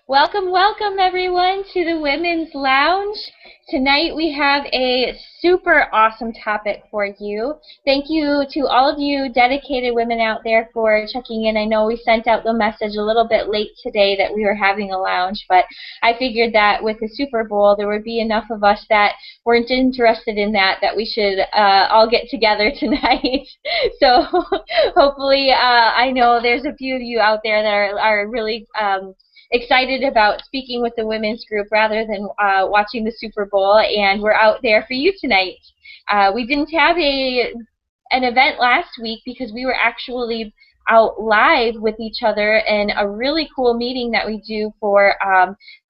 Welcome, welcome everyone to the Women's Lounge. Tonight we have a super awesome topic for you. Thank you to all of you dedicated women out there for checking in. I know we sent out the message a little bit late today that we were having a lounge, but I figured that with the Super Bowl there would be enough of us that weren't interested in that we should all get together tonight. So hopefully I know there's a few of you out there that are really excited about speaking with the women's group rather than watching the Super Bowl, and we're out there for you tonight. We didn't have an event last week because we were actually out live with each other in a really cool meeting that we do for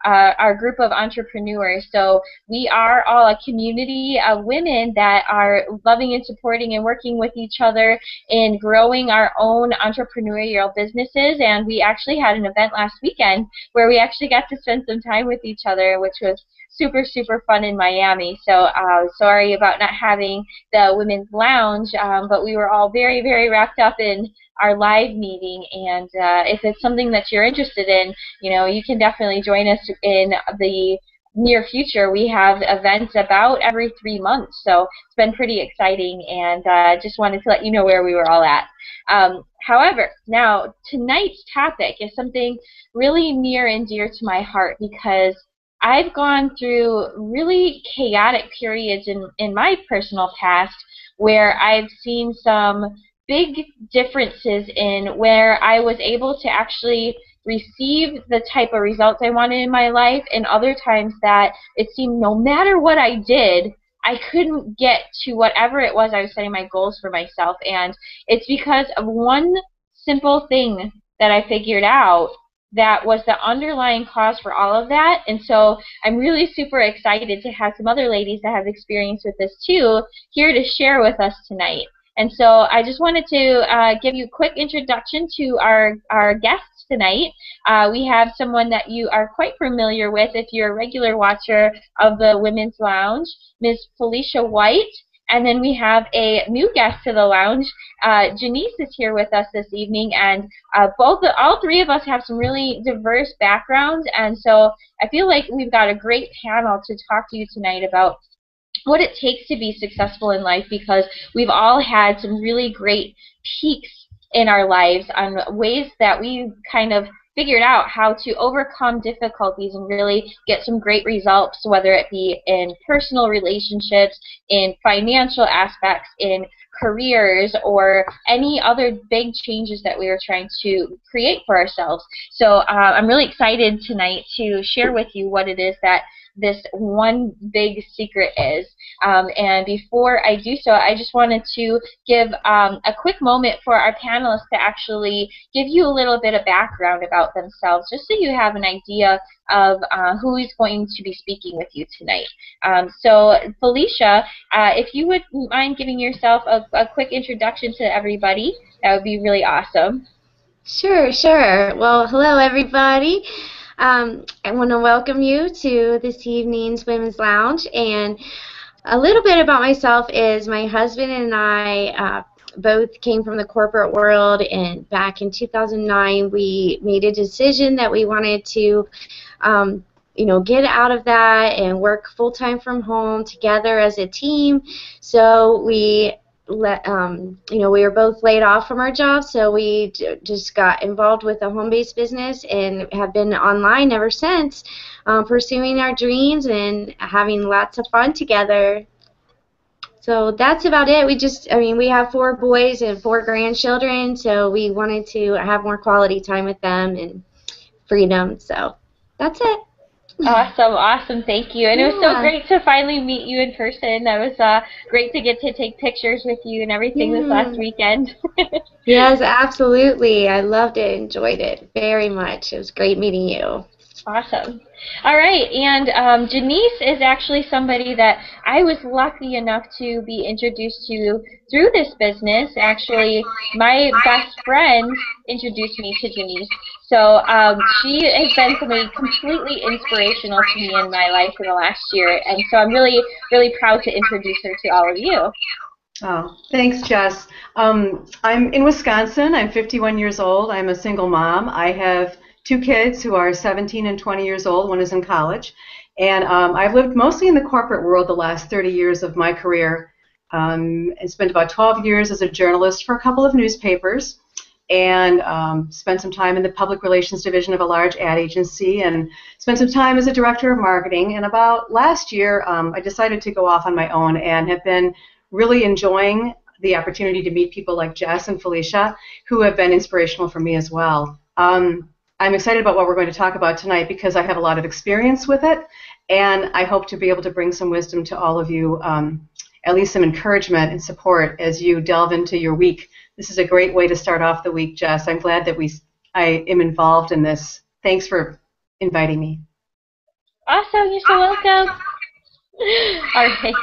our group of entrepreneurs. So we are all a community of women that are loving and supporting and working with each other in growing our own entrepreneurial businesses. And we actually had an event last weekend where we actually got to spend some time with each other, which was super, super fun in Miami. So sorry about not having the Women's Lounge, but we were all very, very wrapped up in our live meeting, and if it's something that you're interested in, you can definitely join us in the near future. We have events about every 3 months, so it's been pretty exciting, and just wanted to let you know where we were all at. However, now tonight's topic is something really near and dear to my heart because I've gone through really chaotic periods in my personal past where I've seen some big differences in where I was able to actually receive the type of results I wanted in my life, and other times that it seemed no matter what I did, I couldn't get to whatever it was I was setting my goals for myself. And it's because of one simple thing that I figured out that was the underlying cause for all of that. And so I'm really super excited to have some other ladies that have experience with this too here to share with us tonight. And so I just wanted to give you a quick introduction to our guests tonight. We have someone that you are quite familiar with if you're a regular watcher of the Women's Lounge, Ms. Felicia White. And then we have a new guest to the lounge. Janice is here with us this evening, and all three of us have some really diverse backgrounds, and so I feel like we've got a great panel to talk to you tonight about what it takes to be successful in life, because we've all had some really great peaks in our lives on ways that we kind of figured out how to overcome difficulties and really get some great results, whether it be in personal relationships, in financial aspects, in careers, or any other big changes that we were trying to create for ourselves. So I'm really excited tonight to share with you what it is that this one big secret is. And before I do so, I just wanted to give a quick moment for our panelists to actually give you a little bit of background about themselves, just so you have an idea of who is going to be speaking with you tonight. So Felicia, if you would mind giving yourself a quick introduction to everybody, that would be really awesome. Sure, sure. Well, hello, everybody. I want to welcome you to this evening's Women's Lounge. And a little bit about myself is my husband and I both came from the corporate world, and back in 2009 we made a decision that we wanted to get out of that and work full-time from home together as a team. So we we were both laid off from our jobs, so we just got involved with a home-based business and have been online ever since, pursuing our dreams and having lots of fun together. So that's about it. We have 4 boys and 4 grandchildren, so we wanted to have more quality time with them and freedom. So that's it. Awesome, awesome, thank you. And it was so great to finally meet you in person. That was great to get to take pictures with you and everything this last weekend. Yes, absolutely. I loved it, enjoyed it very much. It was great meeting you. Awesome. All right, and Janice is actually somebody that I was lucky enough to be introduced to through this business. Actually, my best friend introduced me to Janice. So she has been somebody completely inspirational to me in my life for the last year, and so I'm really, really proud to introduce her to all of you. Oh, thanks, Jess. I'm in Wisconsin. I'm 51 years old. I'm a single mom. I have two kids who are 17 and 20 years old. One is in college. And I've lived mostly in the corporate world the last 30 years of my career. And spent about 12 years as a journalist for a couple of newspapers, and spent some time in the public relations division of a large ad agency, and spent some time as a director of marketing. And about last year, I decided to go off on my own and have been really enjoying the opportunity to meet people like Jess and Felicia, who have been inspirational for me as well. I'm excited about what we're going to talk about tonight because I have a lot of experience with it, and I hope to be able to bring some wisdom to all of you, at least some encouragement and support as you delve into your week. This is a great way to start off the week, Jess. I'm glad that I am involved in this. Thanks for inviting me. Awesome. You're so welcome. All right.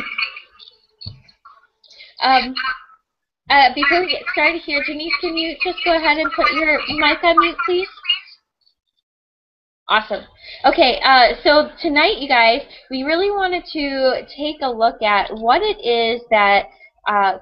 Before we get started here, Denise, can you just go ahead and put your mic on mute, please? Awesome. Okay, so tonight, you guys, we really wanted to take a look at what it is that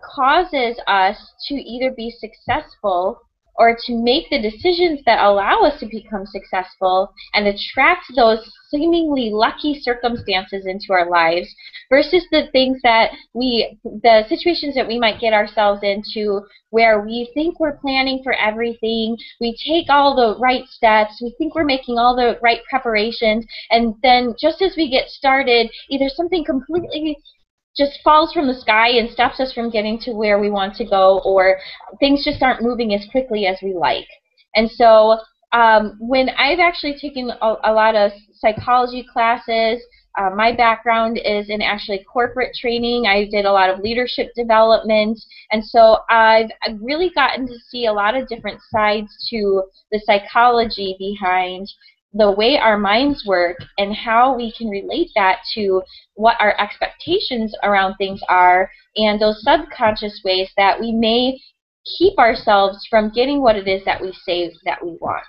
causes us to either be successful or to make the decisions that allow us to become successful and attract those seemingly lucky circumstances into our lives versus the things that the situations that we might get ourselves into where we think we're planning for everything, we take all the right steps, we think we're making all the right preparations, and then just as we get started, either something completely just falls from the sky and stops us from getting to where we want to go, or things just aren't moving as quickly as we like. And so when I've actually taken a lot of psychology classes, my background is in actually corporate training. I did a lot of leadership development, and so I've really gotten to see a lot of different sides to the psychology behind the way our minds work and how we can relate that to what our expectations around things are and those subconscious ways that we may keep ourselves from getting what it is that we say that we want.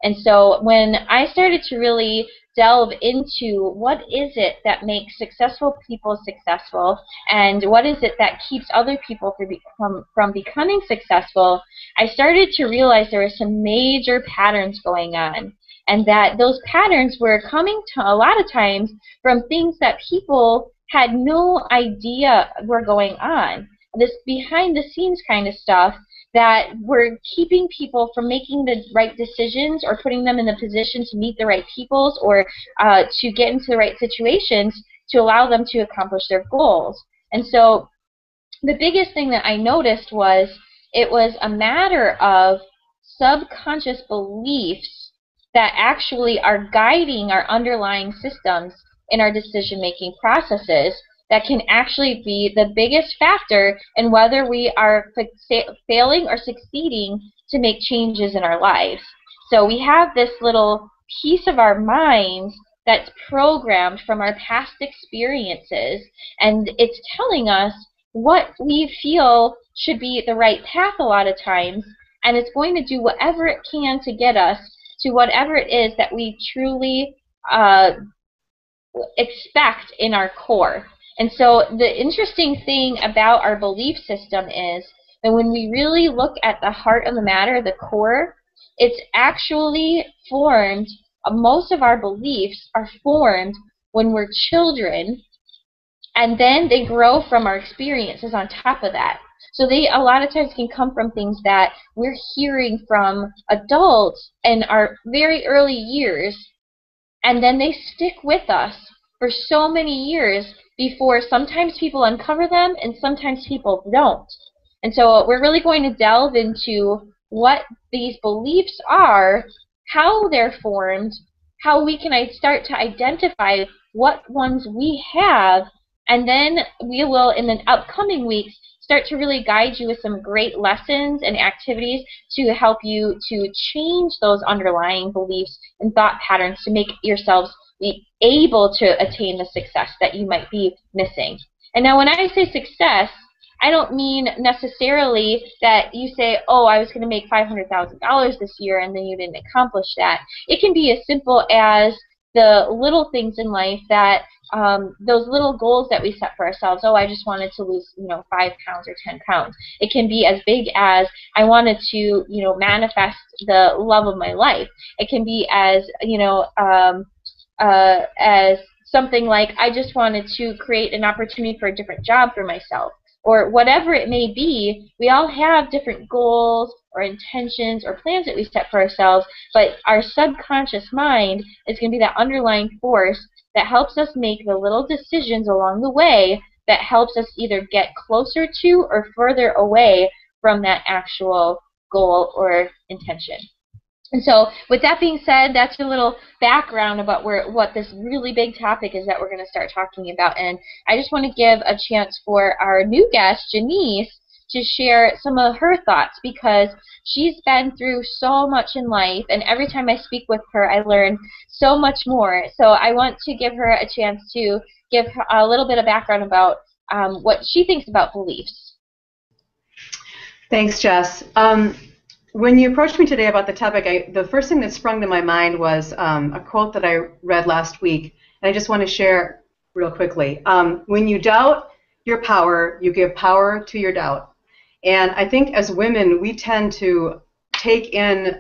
And so when I started to really delve into what is it that makes successful people successful and what is it that keeps other people from becoming successful, I started to realize there were some major patterns going on. And that those patterns were coming to a lot of times from things that people had no idea were going on. This behind the scenes kind of stuff that were keeping people from making the right decisions or putting them in the position to meet the right peoples or to get into the right situations to allow them to accomplish their goals. And so the biggest thing that I noticed was it was a matter of subconscious beliefs that actually are guiding our underlying systems in our decision-making processes that can actually be the biggest factor in whether we are failing or succeeding to make changes in our lives. So we have this little piece of our minds that's programmed from our past experiences, and it's telling us what we feel should be the right path a lot of times, and it's going to do whatever it can to get us to whatever it is that we truly expect in our core. And so the interesting thing about our belief system is that when we really look at the heart of the matter, the core, it's actually formed, most of our beliefs are formed when we're children, and then they grow from our experiences on top of that. So they a lot of times can come from things that we're hearing from adults in our very early years, and then they stick with us for so many years before sometimes people uncover them and sometimes people don't. And so we're really going to delve into what these beliefs are, how they're formed, how we can start to identify what ones we have, and then we will, in the upcoming weeks, start to really guide you with some great lessons and activities to help you to change those underlying beliefs and thought patterns to make yourselves be able to attain the success that you might be missing. And now when I say success, I don't mean necessarily that you say, oh, I was going to make $500,000 this year and then you didn't accomplish that. It can be as simple as the little things in life that those little goals that we set for ourselves. Oh, I just wanted to lose, 5 pounds or 10 pounds. It can be as big as I wanted to, manifest the love of my life. It can be as, as something like I just wanted to create an opportunity for a different job for myself. Or whatever it may be, we all have different goals or intentions or plans that we set for ourselves, but our subconscious mind is going to be that underlying force that helps us make the little decisions along the way that helps us either get closer to or further away from that actual goal or intention. And so, with that being said, that's a little background about what this really big topic is that we're going to start talking about. And I just want to give a chance for our new guest, Janice, to share some of her thoughts, because she's been through so much in life, and every time I speak with her, I learn so much more. So I want to give her a chance to give her a little bit of background about what she thinks about beliefs. Thanks, Jess. When you approached me today about the topic, the first thing that sprung to my mind was a quote that I read last week, and I just want to share real quickly. When you doubt your power, you give power to your doubt. And I think as women, we tend to take in,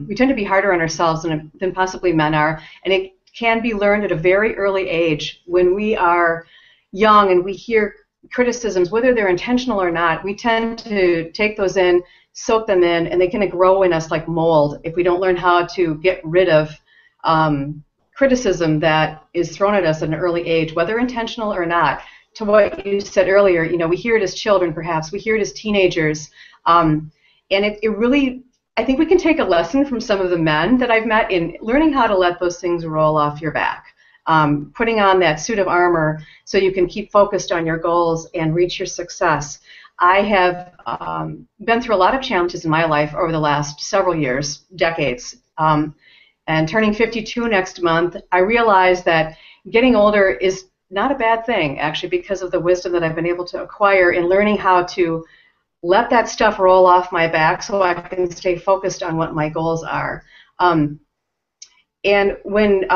we tend to be harder on ourselves than possibly men are, and it can be learned at a very early age. When we are young and we hear criticisms, whether they're intentional or not, we tend to take those in, soak them in, and they kind of grow in us like mold if we don't learn how to get rid of criticism that is thrown at us at an early age, whether intentional or not. To what you said earlier, we hear it as children, perhaps. We hear it as teenagers. And it really, I think we can take a lesson from some of the men that I've met in learning how to let those things roll off your back. Putting on that suit of armor so you can keep focused on your goals and reach your success. I have been through a lot of challenges in my life over the last several years, decades. And turning 52 next month, I realized that getting older is not a bad thing, actually, because of the wisdom that I've been able to acquire in learning how to let that stuff roll off my back so I can stay focused on what my goals are. And when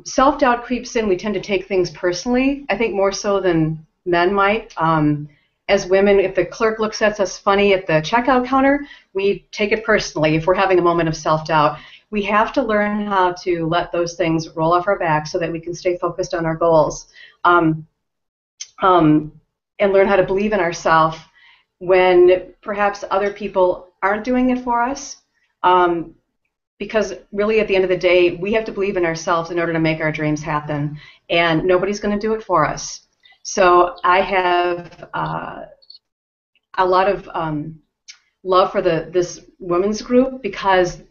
self-doubt creeps in, we tend to take things personally, I think more so than men might. As women, if the clerk looks at us funny at the checkout counter, we take it personally if we're having a moment of self-doubt. We have to learn how to let those things roll off our back so that we can stay focused on our goals. And learn how to believe in ourselves when perhaps other people aren't doing it for us. Because really at the end of the day, we have to believe in ourselves in order to make our dreams happen. And nobody's going to do it for us. So I have a lot of love for this women's group, because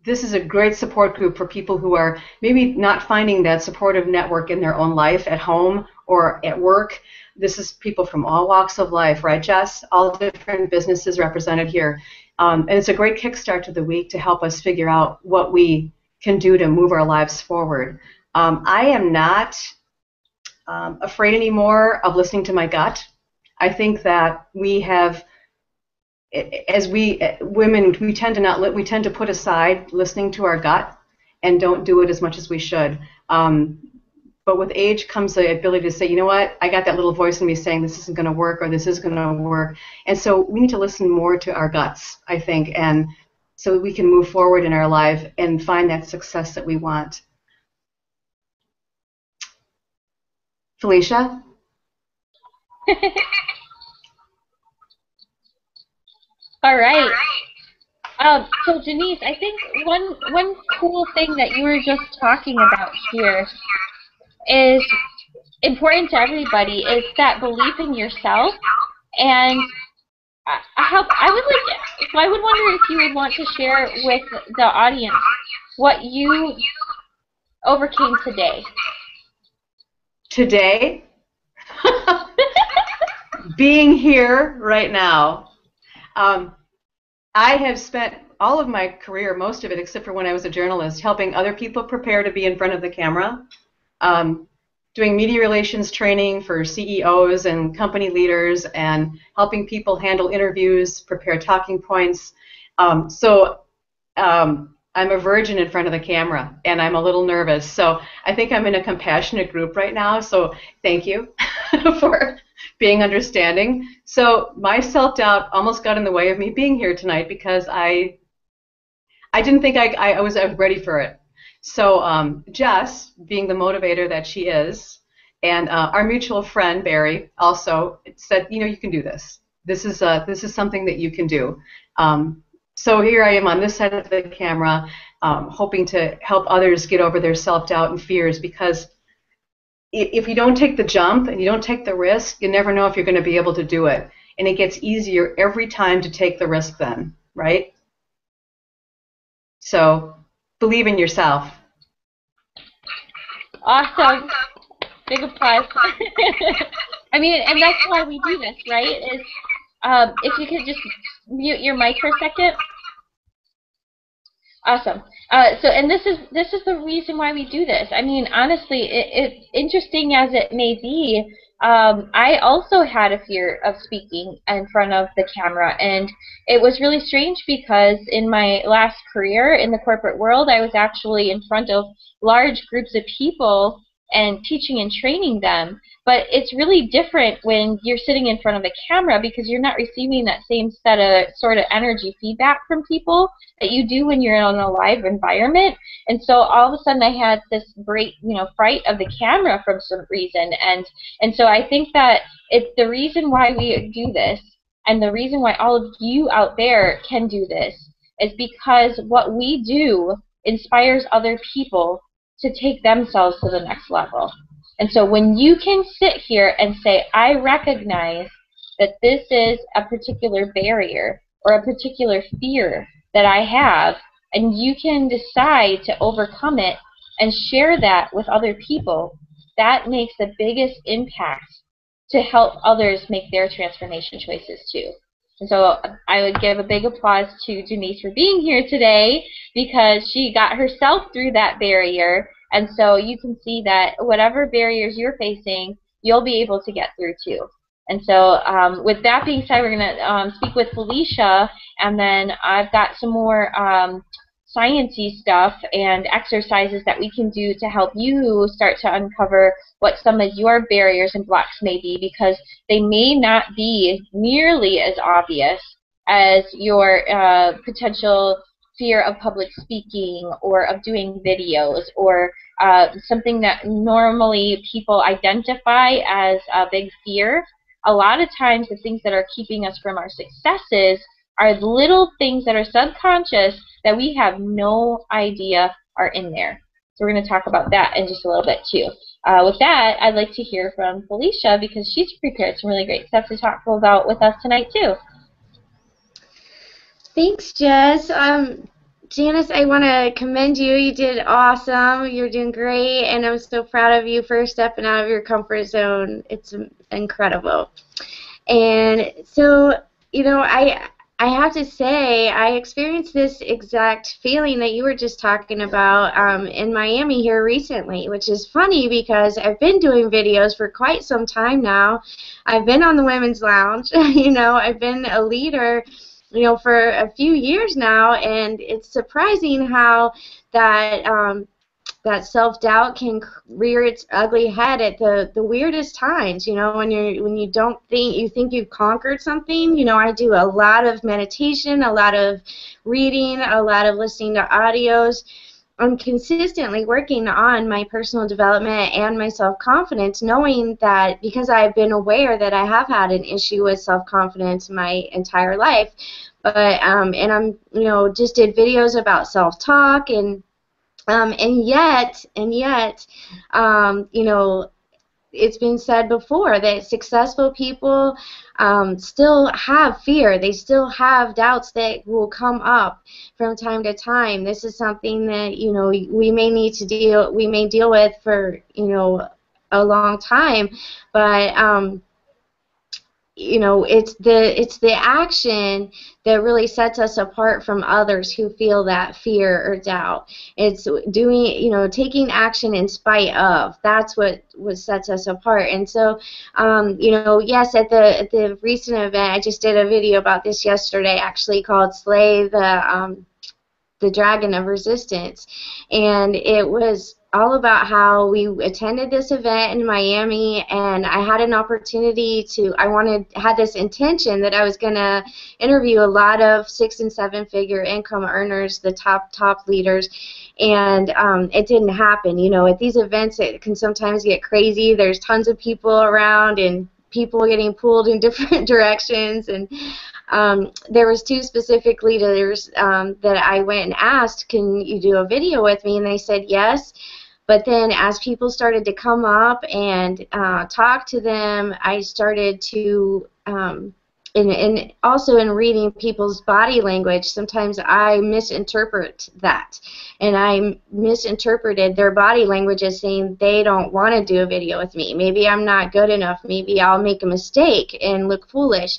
this is a great support group for people who are maybe not finding that supportive network in their own life, at home or at work. This is people from all walks of life, right, Jess? All different businesses represented here. And it's a great kickstart to the week to help us figure out what we can do to move our lives forward. I am not afraid anymore of listening to my gut. I think that we have, as women, we tend to put aside listening to our gut and don't do it as much as we should. But with age comes the ability to say, you know what, I got that little voice in me saying this isn't going to work or this is going to work. And so we need to listen more to our guts, I think, and so that we can move forward in our life and find that success that we want. Felicia? All right. So Janice, I think one cool thing that you were just talking about here is important to everybody is that belief in yourself. And I would wonder if you would want to share with the audience what you overcame today. Today? Being here right now. I have spent all of my career, most of it, except for when I was a journalist, helping other people prepare to be in front of the camera, doing media relations training for CEOs and company leaders, and helping people handle interviews, prepare talking points. So I'm a virgin in front of the camera, and I'm a little nervous. So I think I'm in a compassionate group right now. So thank you for being understanding. So my self-doubt almost got in the way of me being here tonight because I didn't think I was ready for it. So Jess, being the motivator that she is, and our mutual friend Barry also said, you know, you can do this. This is something that you can do. So here I am on this side of the camera, hoping to help others get over their self-doubt and fears, because if you don't take the jump and you don't take the risk, you never know if you're going to be able to do it. And it gets easier every time to take the risk then, right? So believe in yourself. Awesome. Big applause. I mean, and that's why we do this, right? Is if you could just mute your mic for a second. Awesome. And this is the reason why we do this. I mean, honestly, it's interesting as it may be. I also had a fear of speaking in front of the camera, and it was really strange because in my last career in the corporate world, I was actually in front of large groups of people and teaching and training them. But it's really different when you're sitting in front of a camera because you're not receiving that same set of sort of energy feedback from people that you do when you're in a live environment. And so all of a sudden I had this great, fright of the camera for some reason. And so I think that it's the reason why we do this, and the reason why all of you out there can do this, is because what we do inspires other people to take themselves to the next level. And so when you can sit here and say, I recognize that this is a particular barrier or a particular fear that I have, and you can decide to overcome it and share that with other people, that makes the biggest impact to help others make their transformation choices too. And so I would give a big applause to Denise for being here today, because she got herself through that barrier. And so you can see that whatever barriers you're facing, you'll be able to get through too. And so with that being said, we're going to speak with Felicia, and then I've got some more science-y stuff and exercises that we can do to help you start to uncover what some of your barriers and blocks may be, because they may not be nearly as obvious as your potential fear of public speaking or of doing videos, or something that normally people identify as a big fear. A lot of times the things that are keeping us from our successes are little things that are subconscious that we have no idea are in there. So we're going to talk about that in just a little bit too. With that, I'd like to hear from Felicia, because she's prepared some really great stuff to talk about with us tonight too. Thanks, Jess. Janice, I want to commend you. You did awesome. You're doing great, and I'm so proud of you for stepping out of your comfort zone. It's incredible. And so, I have to say, I experienced this exact feeling that you were just talking about in Miami here recently, which is funny because I've been doing videos for quite some time now. I've been on the Women's Lounge. I've been a leader for a few years now, and it's surprising how that that self-doubt can rear its ugly head at the weirdest times. When you don't think you've conquered something. I do a lot of meditation, a lot of reading, a lot of listening to audios. I'm consistently working on my personal development and my self-confidence, knowing that because I've been aware that I have had an issue with self-confidence my entire life. But and I'm just did videos about self-talk, and yet it's been said before that successful people still have fear. They still have doubts that will come up from time to time. This is something that we may deal with for a long time, but it's the action that really sets us apart from others who feel that fear or doubt. It's doing, taking action in spite of. That's what sets us apart. And so, yes, at the recent event, I just did a video about this yesterday, actually, called "Slay the the Dragon of Resistance, and it was all about how we attended this event in Miami, and I had an opportunity had this intention that I was going to interview a lot of 6- and 7-figure income earners, the top leaders, and it didn't happen. You know, at these events it can sometimes get crazy. There's tons of people around and people getting pulled in different directions, and there was 2 specific leaders that I went and asked, can you do a video with me, and they said yes. But then as people started to come up and talk to them, I started to, and also in reading people's body language, sometimes I misinterpret that. And I misinterpreted their body language as saying they don't want to do a video with me. Maybe I'm not good enough. Maybe I'll make a mistake and look foolish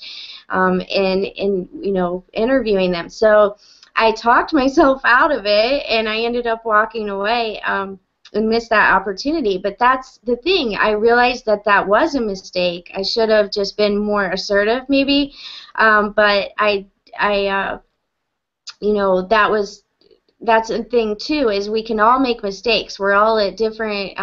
in you know, interviewing them. So I talked myself out of it, and I ended up walking away. And missed that opportunity. But that's the thing. I realized that that was a mistake. I should have just been more assertive, maybe. But you know, that's a thing too. Is we can all make mistakes. We're all at different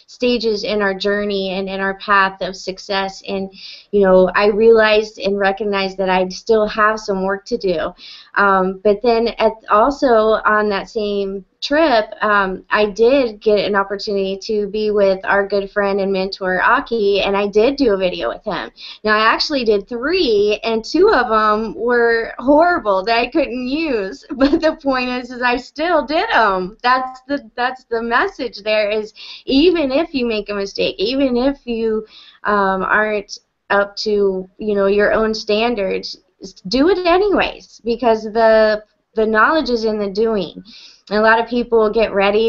stages in our journey and in our path of success. And you know, I realized and recognized that I still have some work to do. But then also on that same trip, I did get an opportunity to be with our good friend and mentor Aki, and I did do a video with him. Now I actually did 3, and 2 of them were horrible that I couldn't use. But the point is I still did them. That's the message there, is even if you make a mistake, even if you aren't up to, you know, your own standards, do it anyways, because the knowledge is in the doing. And a lot of people get ready,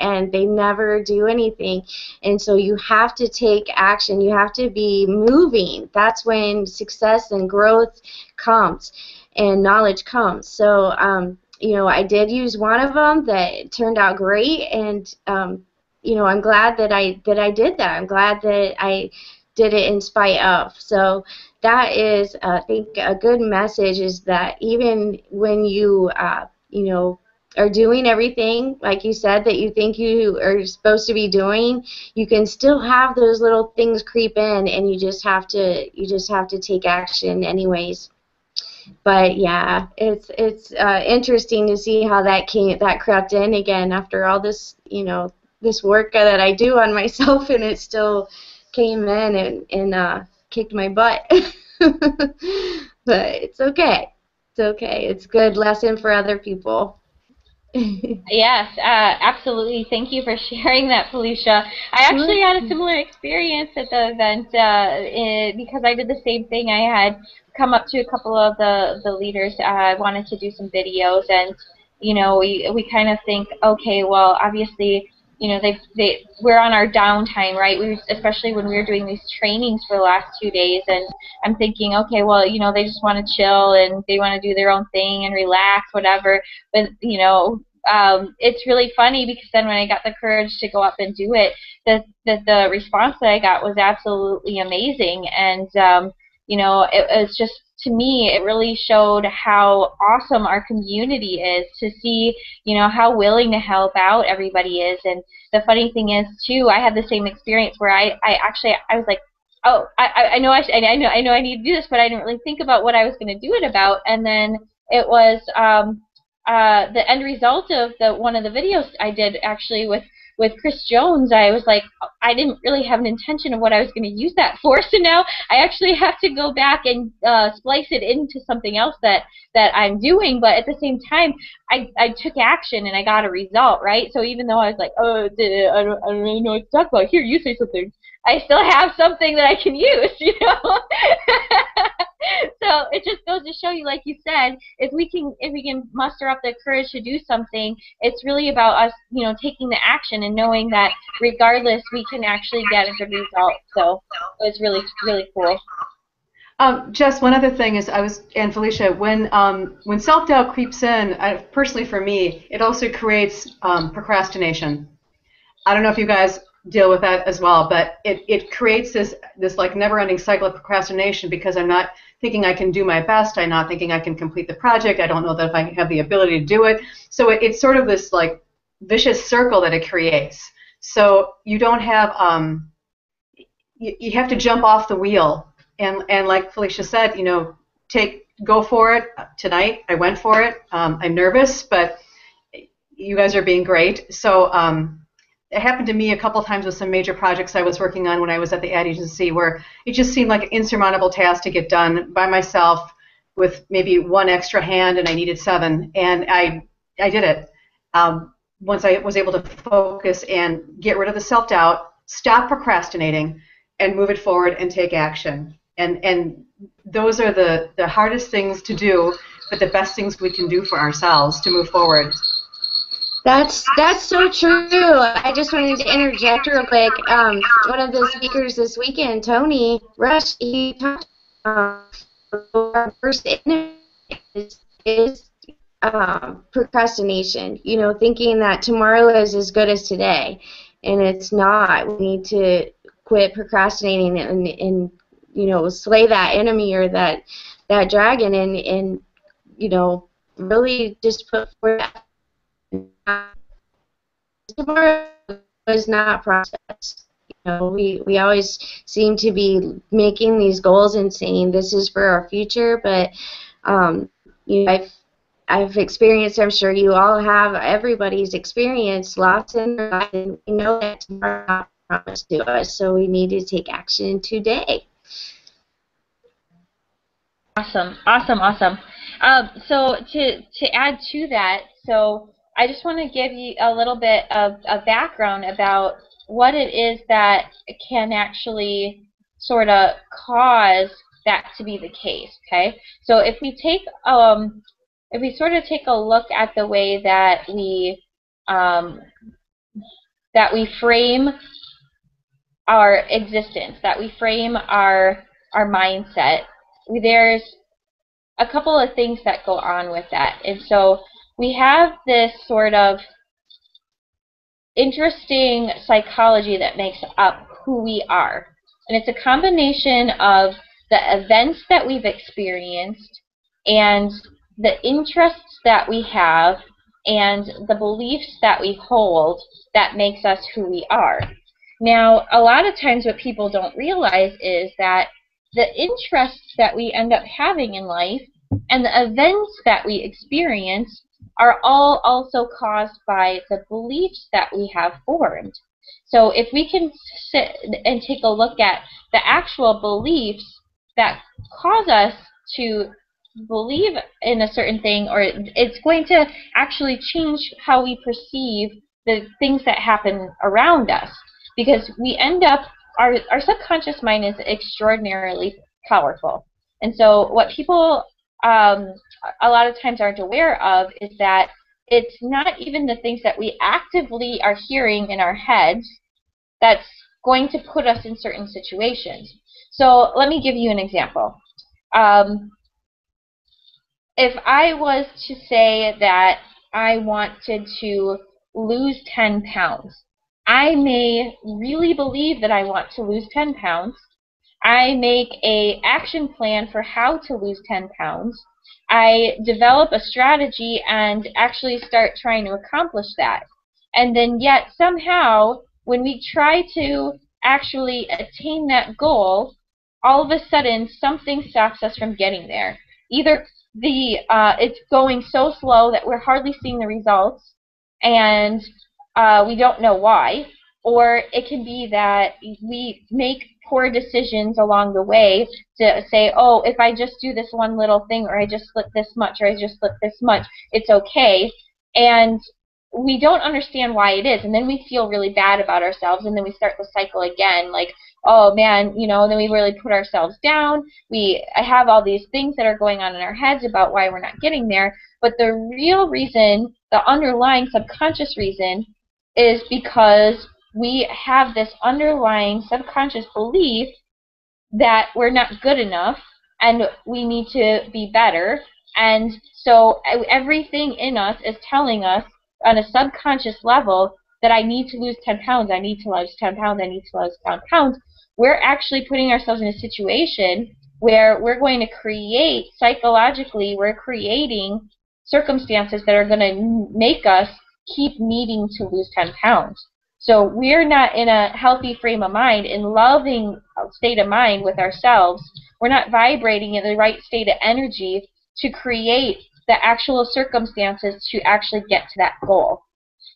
and they never do anything. And so you have to take action. You have to be moving. That's when success and growth comes and knowledge comes. So, you know, I did use one of them that turned out great, and you know, I'm glad that I did that. I'm glad that I did it in spite of. So that is, I think, a good message, is that even when you you know, are doing everything, like you said, that you think you are supposed to be doing, you can still have those little things creep in, and you just have to take action anyways. But yeah, it's interesting to see how that crept in again after all this, you know, this work that I do on myself, and it still came in and kicked my butt. But it's okay. It's okay. It's a good lesson for other people. Yes, absolutely. Thank you for sharing that, Felicia. I actually had a similar experience at the event because I did the same thing. I had come up to a couple of the leaders. I wanted to do some videos, and you know, we kind of think, okay, well, obviously, you know, we're on our downtime, right? Especially when we were doing these trainings for the last 2 days, and I'm thinking, okay, well, you know, they just want to chill and they want to do their own thing and relax, whatever. But you know, it's really funny, because then when I got the courage to go up and do it, the response that I got was absolutely amazing, and you know, it was just, to me, it really showed how awesome our community is, to see, you know, how willing to help out everybody is. And the funny thing is, too, I had the same experience where I was like, oh, I know I need to do this, but I didn't really think about what I was going to do it about. And then it was the end result of one of the videos I did actually with Chris Jones. I was like, I didn't really have an intention of what I was going to use that for, so now I actually have to go back and splice it into something else that I'm doing, but at the same time, I took action and I got a result, right? So even though I was like, oh, I don't really know what to talk about, here, you say something, I still have something that I can use, you know? So it just goes to show you, like you said, if we can muster up the courage to do something, it's really about us, you know, taking the action and knowing that regardless, we can actually get a good result. So it was really, really cool. Jess, one other thing is, and Felicia, when self-doubt creeps in, personally for me, it also creates procrastination. I don't know if you guys deal with that as well, but it creates this like never-ending cycle of procrastination, because I'm not thinking I can do my best. I'm not thinking I can complete the project. I don't know that if I have the ability to do it. So it's sort of this like vicious circle that it creates. So you don't have you have to jump off the wheel, and like Felicia said, you know, go for it. Tonight I went for it. I'm nervous, but you guys are being great. So it happened to me a couple of times with some major projects I was working on when I was at the ad agency, where it just seemed like an insurmountable task to get done by myself with maybe one extra hand, and I needed 7, and I did it. Once I was able to focus and get rid of the self-doubt, stop procrastinating, and move it forward and take action. And those are the hardest things to do, but the best things we can do for ourselves to move forward. That's so true. I just wanted to interject real quick. One of the speakers this weekend, Tony Rush, he talked our first enemy is procrastination. You know, thinking that tomorrow is as good as today, and it's not. We need to quit procrastinating and you know, slay that enemy or that dragon, and you know, really just put forth. Tomorrow is not process. You know, we always seem to be making these goals and saying this is for our future, but you know, I've experienced, I'm sure you all have, everybody's experienced loss in their life, and we know that tomorrow is not promised to us, so we need to take action today. Awesome. So to add to that, so I just want to give you a little bit of a background about what it is that can actually sort of cause that to be the case. Okay, so if we sort of take a look at the way that we frame our existence, that we frame our mindset, there's a couple of things that go on with that. And so we have this sort of interesting psychology that makes up who we are. And it's a combination of the events that we've experienced and the interests that we have and the beliefs that we hold that makes us who we are. Now, a lot of times what people don't realize is that the interests that we end up having in life and the events that we experience are all also caused by the beliefs that we have formed. So if we can sit and take a look at the actual beliefs that cause us to believe in a certain thing, or it's going to actually change how we perceive the things that happen around us. Because we end up, our subconscious mind is extraordinarily powerful. And so what people a lot of times aren't aware of is that it's not even the things that we actively are hearing in our heads that's going to put us in certain situations. So let me give you an example. If I was to say that I wanted to lose 10 pounds, I may really believe that I want to lose 10 pounds. I make an action plan for how to lose 10 pounds. I develop a strategy and actually start trying to accomplish that. And then yet somehow, when we try to actually attain that goal, all of a sudden something stops us from getting there. Either it's going so slow that we're hardly seeing the results, and we don't know why, or it can be that we make poor decisions along the way to say, oh, if I just do this one little thing, or I just slip this much, or I just slip this much, it's okay. And we don't understand why it is, and then we feel really bad about ourselves, and then we start the cycle again, like, oh man, you know, and then we really put ourselves down. We have all these things that are going on in our heads about why we're not getting there, but the real reason, the underlying subconscious reason, is because we have this underlying subconscious belief that we're not good enough and we need to be better. And so everything in us is telling us on a subconscious level that I need to lose 10 pounds, I need to lose 10 pounds, I need to lose 10 pounds. We're actually putting ourselves in a situation where we're going to create, psychologically, we're creating circumstances that are going to make us keep needing to lose 10 pounds. So we're not in a healthy frame of mind, in loving state of mind with ourselves. We're not vibrating in the right state of energy to create the actual circumstances to actually get to that goal.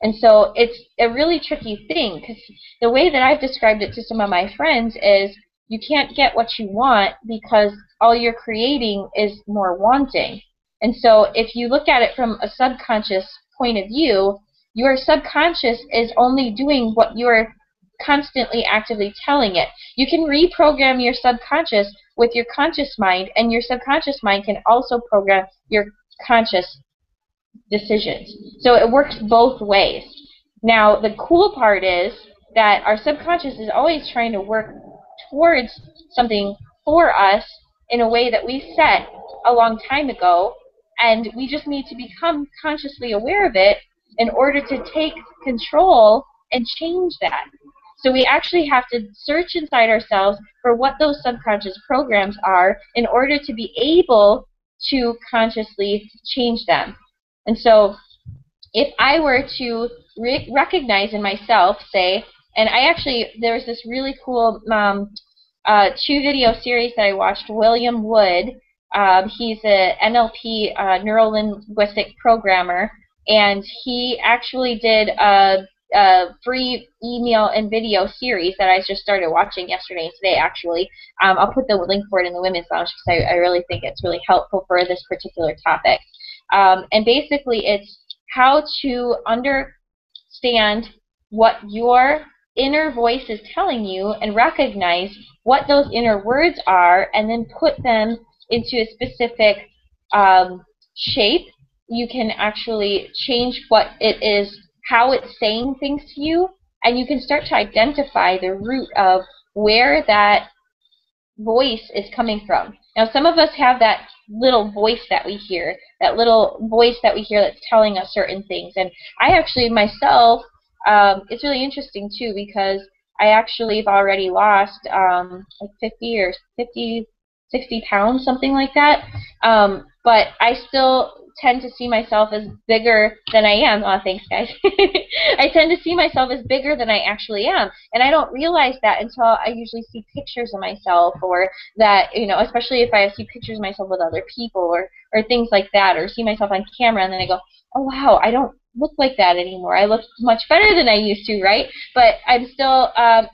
And so it's a really tricky thing, because the way that I've described it to some of my friends is you can't get what you want because all you're creating is more wanting. And so if you look at it from a subconscious point of view, your subconscious is only doing what you're constantly actively telling it. You can reprogram your subconscious with your conscious mind, and your subconscious mind can also program your conscious decisions. So it works both ways. Now, the cool part is that our subconscious is always trying to work towards something for us in a way that we set a long time ago, and we just need to become consciously aware of it in order to take control and change that. So we actually have to search inside ourselves for what those subconscious programs are in order to be able to consciously change them. And so if I were to recognize in myself, say, and there was this really cool 2-video series that I watched, William Wood. He's a NLP, neuro-linguistic programmer, and he actually did a free email and video series that I just started watching yesterday and today, actually. I'll put the link for it in the Women's Lounge because I really think it's really helpful for this particular topic. And basically it's how to understand what your inner voice is telling you and recognize what those inner words are, and then put them into a specific shape. You can actually change what it is, how it's saying things to you, and you can start to identify the root of where that voice is coming from. Now, some of us have that little voice that we hear, that's telling us certain things. And I actually myself, it's really interesting too, because I actually have already lost like 60 pounds, something like that. But I still tend to see myself as bigger than I am. Oh, thanks, guys. I tend to see myself as bigger than I actually am. And I don't realize that until I usually see pictures of myself, or that, especially if I see pictures of myself with other people, or things like that, or see myself on camera, and then I go, oh, wow, I don't look like that anymore. I look much better than I used to, right? But I'm still at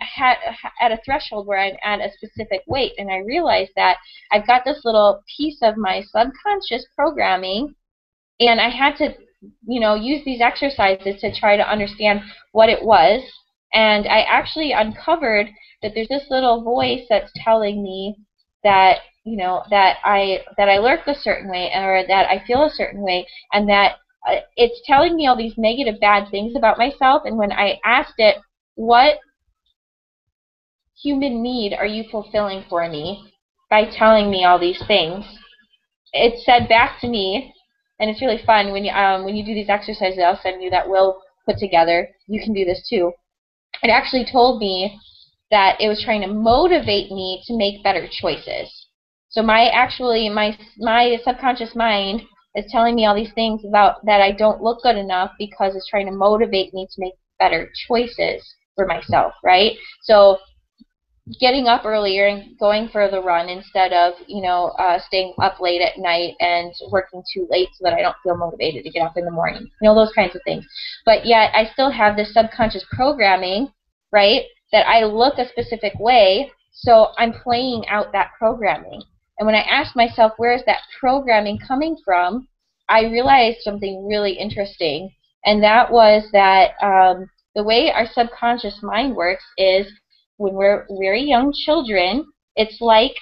a threshold where I'm at a specific weight, and I realize that I've got this little piece of my subconscious programming, and I had to, use these exercises to try to understand what it was. And I actually uncovered that there's this little voice that's telling me that, that I look a certain way, or that I feel a certain way, and that it's telling me all these negative, bad things about myself. And when I asked it, what human need are you fulfilling for me by telling me all these things, it said back to me, and it's really fun when you do these exercises. I'll send you that Will put together. You can do this too. It actually told me that it was trying to motivate me to make better choices. So my subconscious mind is telling me all these things about that I don't look good enough, because it's trying to motivate me to make better choices for myself, right? So getting up earlier and going for the run instead of, staying up late at night and working too late so that I don't feel motivated to get up in the morning. Those kinds of things. But yet I still have this subconscious programming, right, that I look a specific way, so I'm playing out that programming. And when I asked myself, where is that programming coming from, I realized something really interesting, and that was that the way our subconscious mind works is, when we're very young children, it's like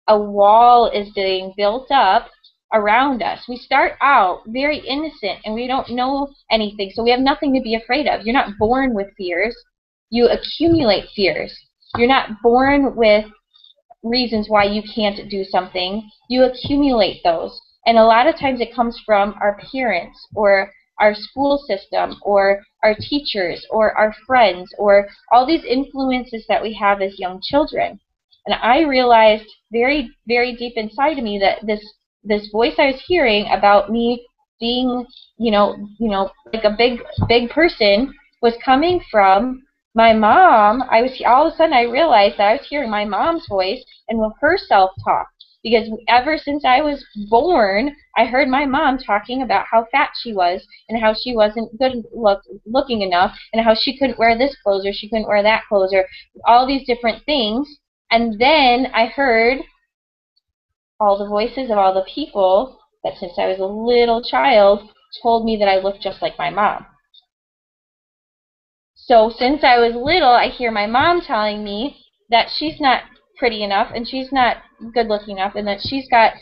a wall is being built up around us. We start out very innocent, and we don't know anything, so we have nothing to be afraid of. You're not born with fears. You accumulate fears. You're not born with reasons why you can't do something. You accumulate those. And a lot of times it comes from our parents, or our school system, or our teachers, or our friends, or all these influences that we have as young children. And I realized very, very deep inside of me that this voice I was hearing about me being, like a big person was coming from my mom. All of a sudden I realized that I was hearing my mom's voice and her self-talk. Because ever since I was born, I heard my mom talking about how fat she was and how she wasn't good looking enough and how she couldn't wear this clothes or she couldn't wear that clothes or all these different things. And then I heard all the voices of all the people that since I was a little child told me that I looked just like my mom. So since I was little, I hear my mom telling me that she's not pretty enough and she's not good looking enough and that she's got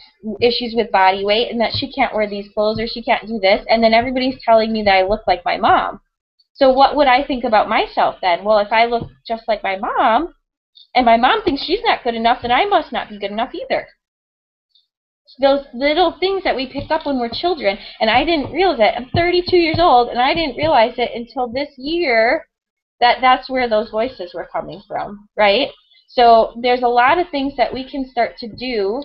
issues with body weight and that she can't wear these clothes or she can't do this, and then everybody's telling me that I look like my mom. So what would I think about myself then? Well, if I look just like my mom and my mom thinks she's not good enough, then I must not be good enough either. Those little things that we pick up when we're children, and I didn't realize it. I'm 32 years old and I didn't realize it until this year that's where those voices were coming from, right? So there's a lot of things that we can start to do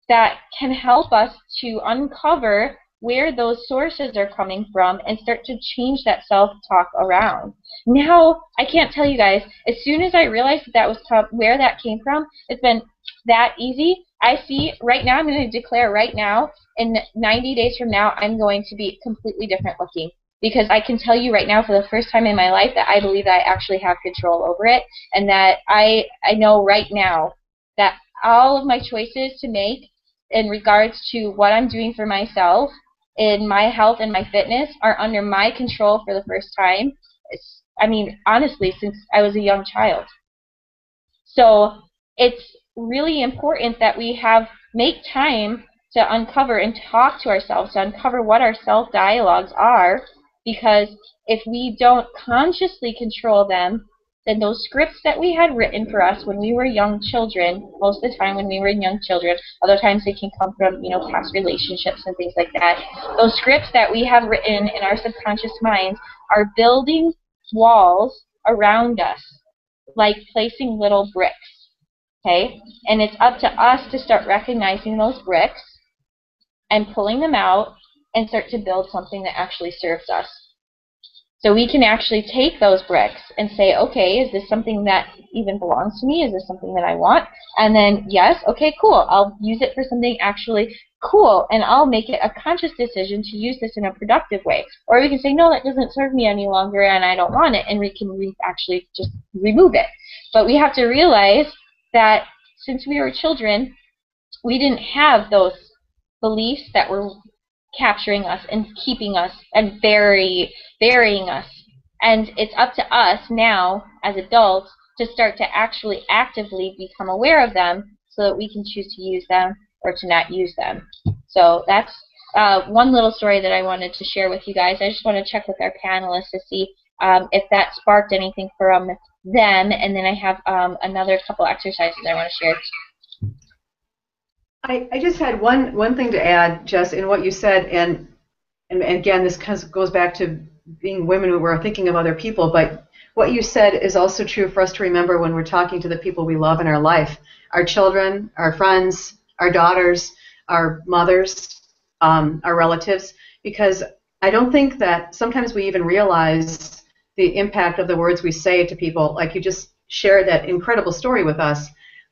that can help us to uncover where those sources are coming from and start to change that self-talk around. Now, I can't tell you guys, as soon as I realized that was where that came from, it's been that easy. I see right now, I'm going to declare right now, in 90 days from now, I'm going to be completely different looking. Because I can tell you right now for the first time in my life that I believe that I actually have control over it, and that I know right now that all of my choices to make in regards to what I'm doing for myself in my health and my fitness are under my control for the first time. Honestly, since I was a young child. So it's really important that we make time to uncover and talk to ourselves, to uncover what our self-dialogues are. Because if we don't consciously control them, then those scripts that we had written for us when we were young children, most of the time when we were young children, other times they can come from, past relationships and things like that. Those scripts that we have written in our subconscious minds are building walls around us, like placing little bricks, okay? And it's up to us to start recognizing those bricks and pulling them out and start to build something that actually serves us. So we can actually take those bricks and say, okay, is this something that even belongs to me? Is this something that I want? And then, yes, okay, cool. I'll use it for something actually cool, and I'll make it a conscious decision to use this in a productive way. Or we can say, no, that doesn't serve me any longer and I don't want it, and we can actually just remove it. But we have to realize that since we were children, we didn't have those beliefs that were capturing us and keeping us and burying us. And it's up to us now as adults to start to actually actively become aware of them so that we can choose to use them or to not use them. So that's one little story that I wanted to share with you guys. I just want to check with our panelists to see if that sparked anything from them, and then I have another couple exercises I want to share. I just had one thing to add, Jess, in what you said, and again, this goes back to being women who are thinking of other people, but what you said is also true for us to remember when we're talking to the people we love in our life, our children, our friends, our daughters, our mothers, our relatives, because I don't think that sometimes we even realize the impact of the words we say to people. Like you just shared that incredible story with us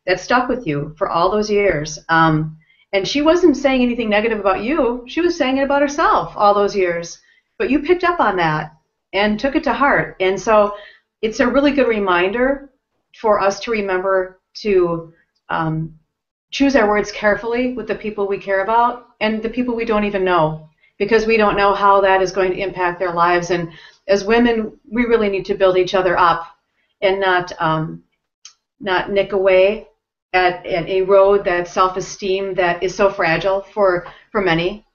that stuck with you for all those years. And she wasn't saying anything negative about you. She was saying it about herself all those years. But you picked up on that and took it to heart. And so it's a really good reminder for us to remember to choose our words carefully with the people we care about and the people we don't even know, because we don't know how that is going to impact their lives. And as women, we really need to build each other up and not nick away at a road that self-esteem that is so fragile for many.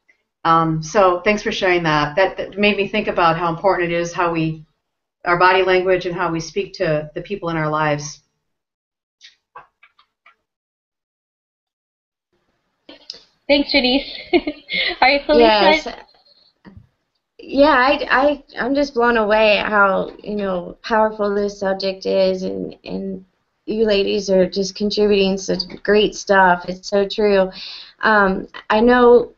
So thanks for sharing that. That made me think about how important it is how our body language and how we speak to the people in our lives. Thanks, Janice. All right, Felicia. Yes. Yeah, I'm just blown away at how powerful this subject is, and you ladies are just contributing such great stuff. It's so true. I know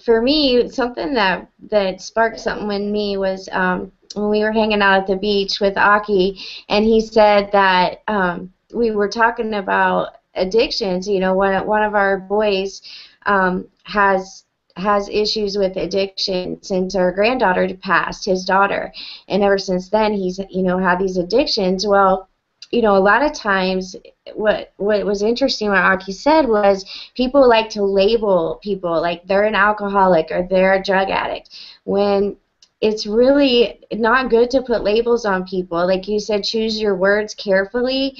for me, something that sparked something in me was when we were hanging out at the beach with Aki, and he said that we were talking about addictions. You know, one of our boys has issues with addiction since our granddaughter passed, his daughter, and ever since then he's had these addictions. Well, a lot of times what was interesting what Aki said was people like to label people like they're an alcoholic or they're a drug addict, when it's really not good to put labels on people. Like you said, choose your words carefully.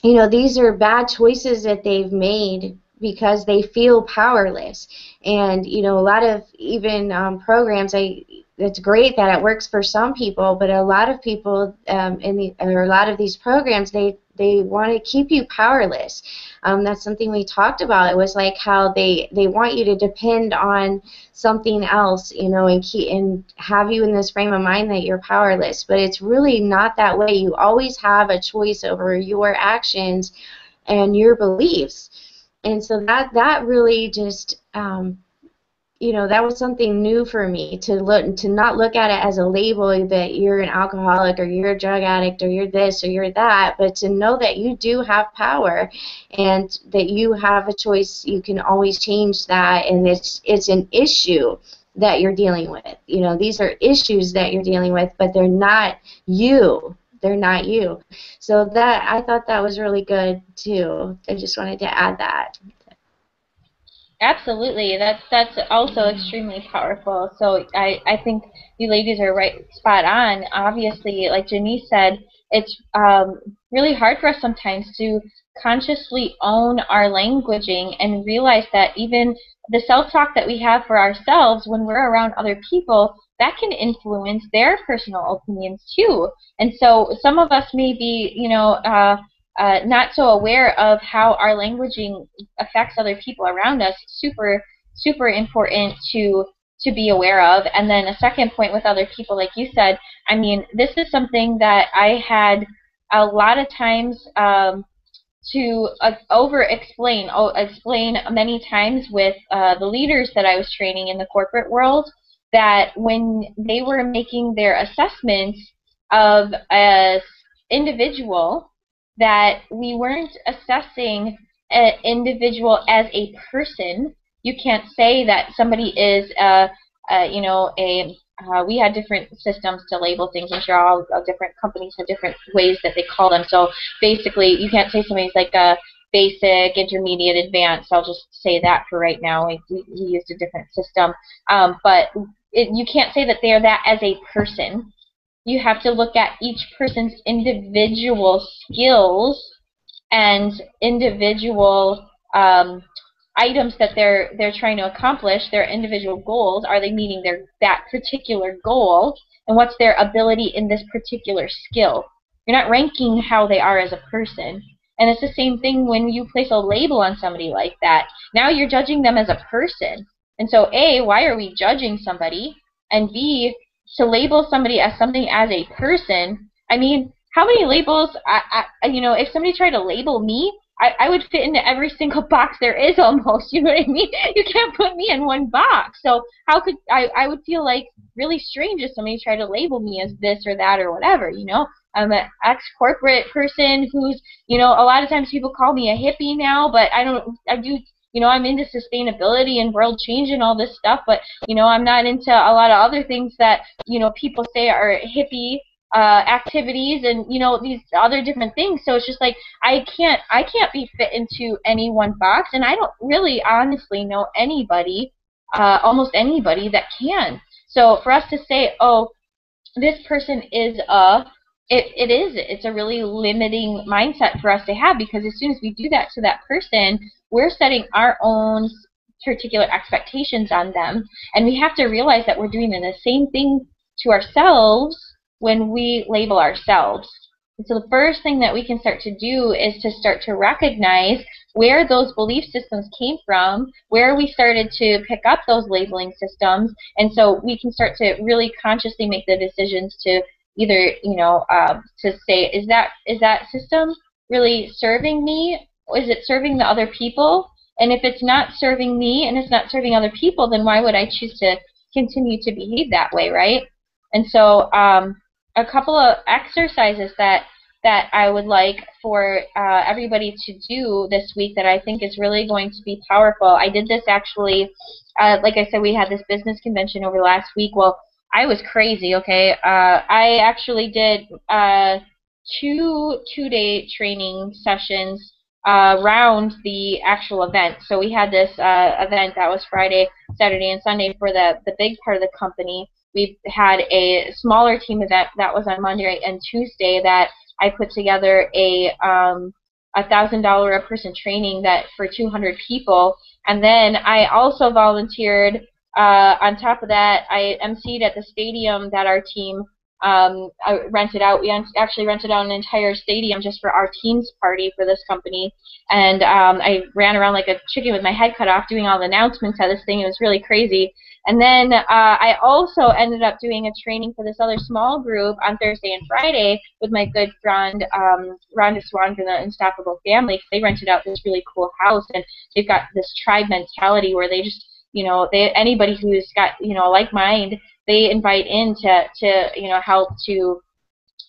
These are bad choices that they've made because they feel powerless. And, a lot of even programs, it's great that it works for some people, but a lot of people or a lot of these programs, they want to keep you powerless. That's something we talked about. It was like how they want you to depend on something else, and have you in this frame of mind that you're powerless. But it's really not that way. You always have a choice over your actions and your beliefs. And so that really just that was something new for me, to not look at it as a label that you're an alcoholic or you're a drug addict or you're this or you're that, but to know that you do have power and that you have a choice. You can always change that, and it's an issue that you're dealing with. These are issues that you're dealing with, but they're not you. They're not you. So I thought that was really good too. I just wanted to add that. Absolutely, that's also extremely powerful. So I think you ladies are spot on. Obviously, like Janice said, it's really hard for us sometimes to consciously own our languaging and realize that even the self-talk that we have for ourselves when we're around other people, that can influence their personal opinions too. And so some of us may be, not so aware of how our languaging affects other people around us. Super, super important to be aware of. And then a second point with other people, like you said, I mean, this is something that I had a lot of times to explain many times with the leaders that I was training in the corporate world, that when they were making their assessments of an individual, that we weren't assessing an individual as a person. You can't say that somebody is we had different systems to label things. I'm sure all different companies have different ways that they call them. So basically, you can't say somebody's like a basic, intermediate, advanced. I'll just say that for right now. We used a different system. But you can't say that they are that as a person. You have to look at each person's individual skills and individual items that they're trying to accomplish, their individual goals. Are they meeting that particular goal? And what's their ability in this particular skill? You're not ranking how they are as a person. And it's the same thing when you place a label on somebody like that. Now you're judging them as a person. And so A, why are we judging somebody? And B, to label somebody as something as a person, I mean, how many labels, if somebody tried to label me, I would fit into every single box there is almost, you know what I mean? You can't put me in one box. So how could, I would feel like really strange if somebody tried to label me as this or that or whatever, I'm an ex-corporate person who's, a lot of times people call me a hippie now, but I'm into sustainability and world change and all this stuff, but, I'm not into a lot of other things that, people say are hippie activities and, these other different things. So it's just like, I can't be fit into any one box, and I don't really honestly know anybody, almost anybody that can. So for us to say, oh, this person is it's a really limiting mindset for us to have, because as soon as we do that to that person, we're setting our own particular expectations on them, and we have to realize that we're doing the same thing to ourselves when we label ourselves. And so the first thing that we can start to do is to start to recognize where those belief systems came from, where we started to pick up those labeling systems, and so we can start to really consciously make the decisions to either, to say, is that system really serving me? Or is it serving the other people? And if it's not serving me and it's not serving other people, then why would I choose to continue to behave that way, right? And so a couple of exercises that I would like for everybody to do this week that I think is really going to be powerful. I did this actually, like I said, we had this business convention over the last week. Well, I was crazy, okay? I actually did two-day training sessions around the actual event. So we had this event that was Friday, Saturday, and Sunday for the big part of the company. We had a smaller team event that was on Monday and Tuesday that I put together a $1,000 a person training that for 200 people, and then I also volunteered. On top of that, I emceed at the stadium that our team rented out. We actually rented out an entire stadium just for our team's party for this company, and I ran around like a chicken with my head cut off doing all the announcements at this thing. It was really crazy. And then I also ended up doing a training for this other small group on Thursday and Friday with my good friend Rhonda Swan from the Unstoppable Family. They rented out this really cool house, and they've got this tribe mentality where they just, anybody who's got, a like mind, they invite in to help to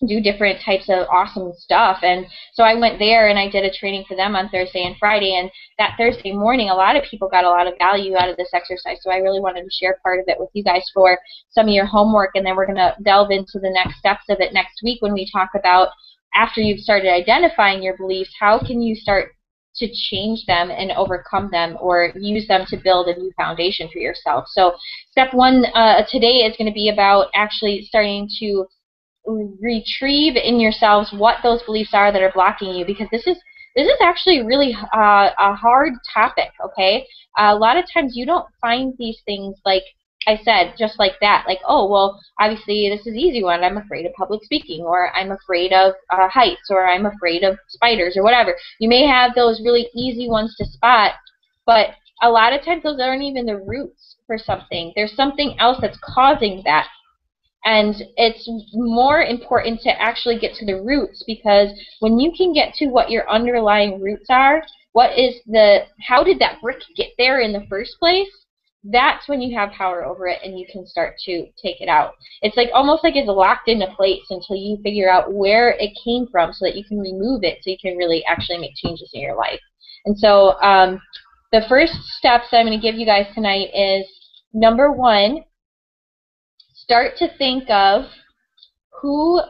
do different types of awesome stuff. And so I went there and I did a training for them on Thursday and Friday, and that Thursday morning a lot of people got a lot of value out of this exercise, so I really wanted to share part of it with you guys for some of your homework, and then we're going to delve into the next steps of it next week when we talk about, after you've started identifying your beliefs, how can you start to change them and overcome them or use them to build a new foundation for yourself. So step one today is going to be about actually starting to retrieve in yourselves what those beliefs are that are blocking you, because this is actually really a hard topic, okay? A lot of times you don't find these things, like I said, just like that, like, oh, well, obviously this is an easy one. I'm afraid of public speaking, or I'm afraid of heights, or I'm afraid of spiders, or whatever. You may have those really easy ones to spot, but a lot of times those aren't even the roots for something. There's something else that's causing that. And it's more important to actually get to the roots, because when you can get to what your underlying roots are, how did that brick get there in the first place, that's when you have power over it and you can start to take it out. It's like almost like it's locked into place until you figure out where it came from so that you can remove it, so you can really actually make changes in your life. And so the first steps that I'm going to give you guys tonight is, number one, start to think of who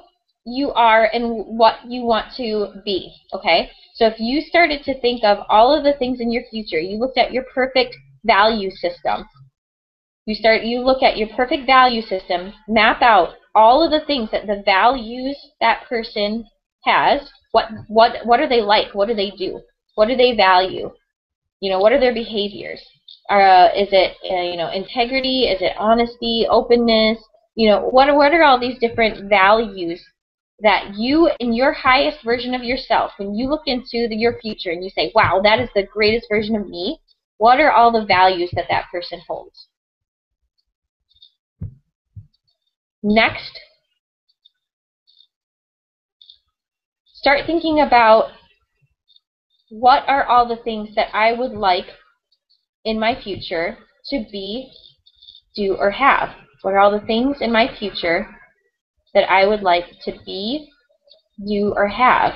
you are and what you want to be, okay? So if you started to think of all of the things in your future, you looked at your perfect value system. You look at your perfect value system, map out all of the things that the values that person has. What are they like? What do they do? What do they value? What are their behaviors? Is it integrity? Is it honesty, openness? What are all these different values that you, in your highest version of yourself, when you look into your future and you say, wow, that is the greatest version of me, what are all the values that that person holds? Next, start thinking about, what are all the things that I would like in my future to be, do, or have? What are all the things in my future that I would like to be, do, or have?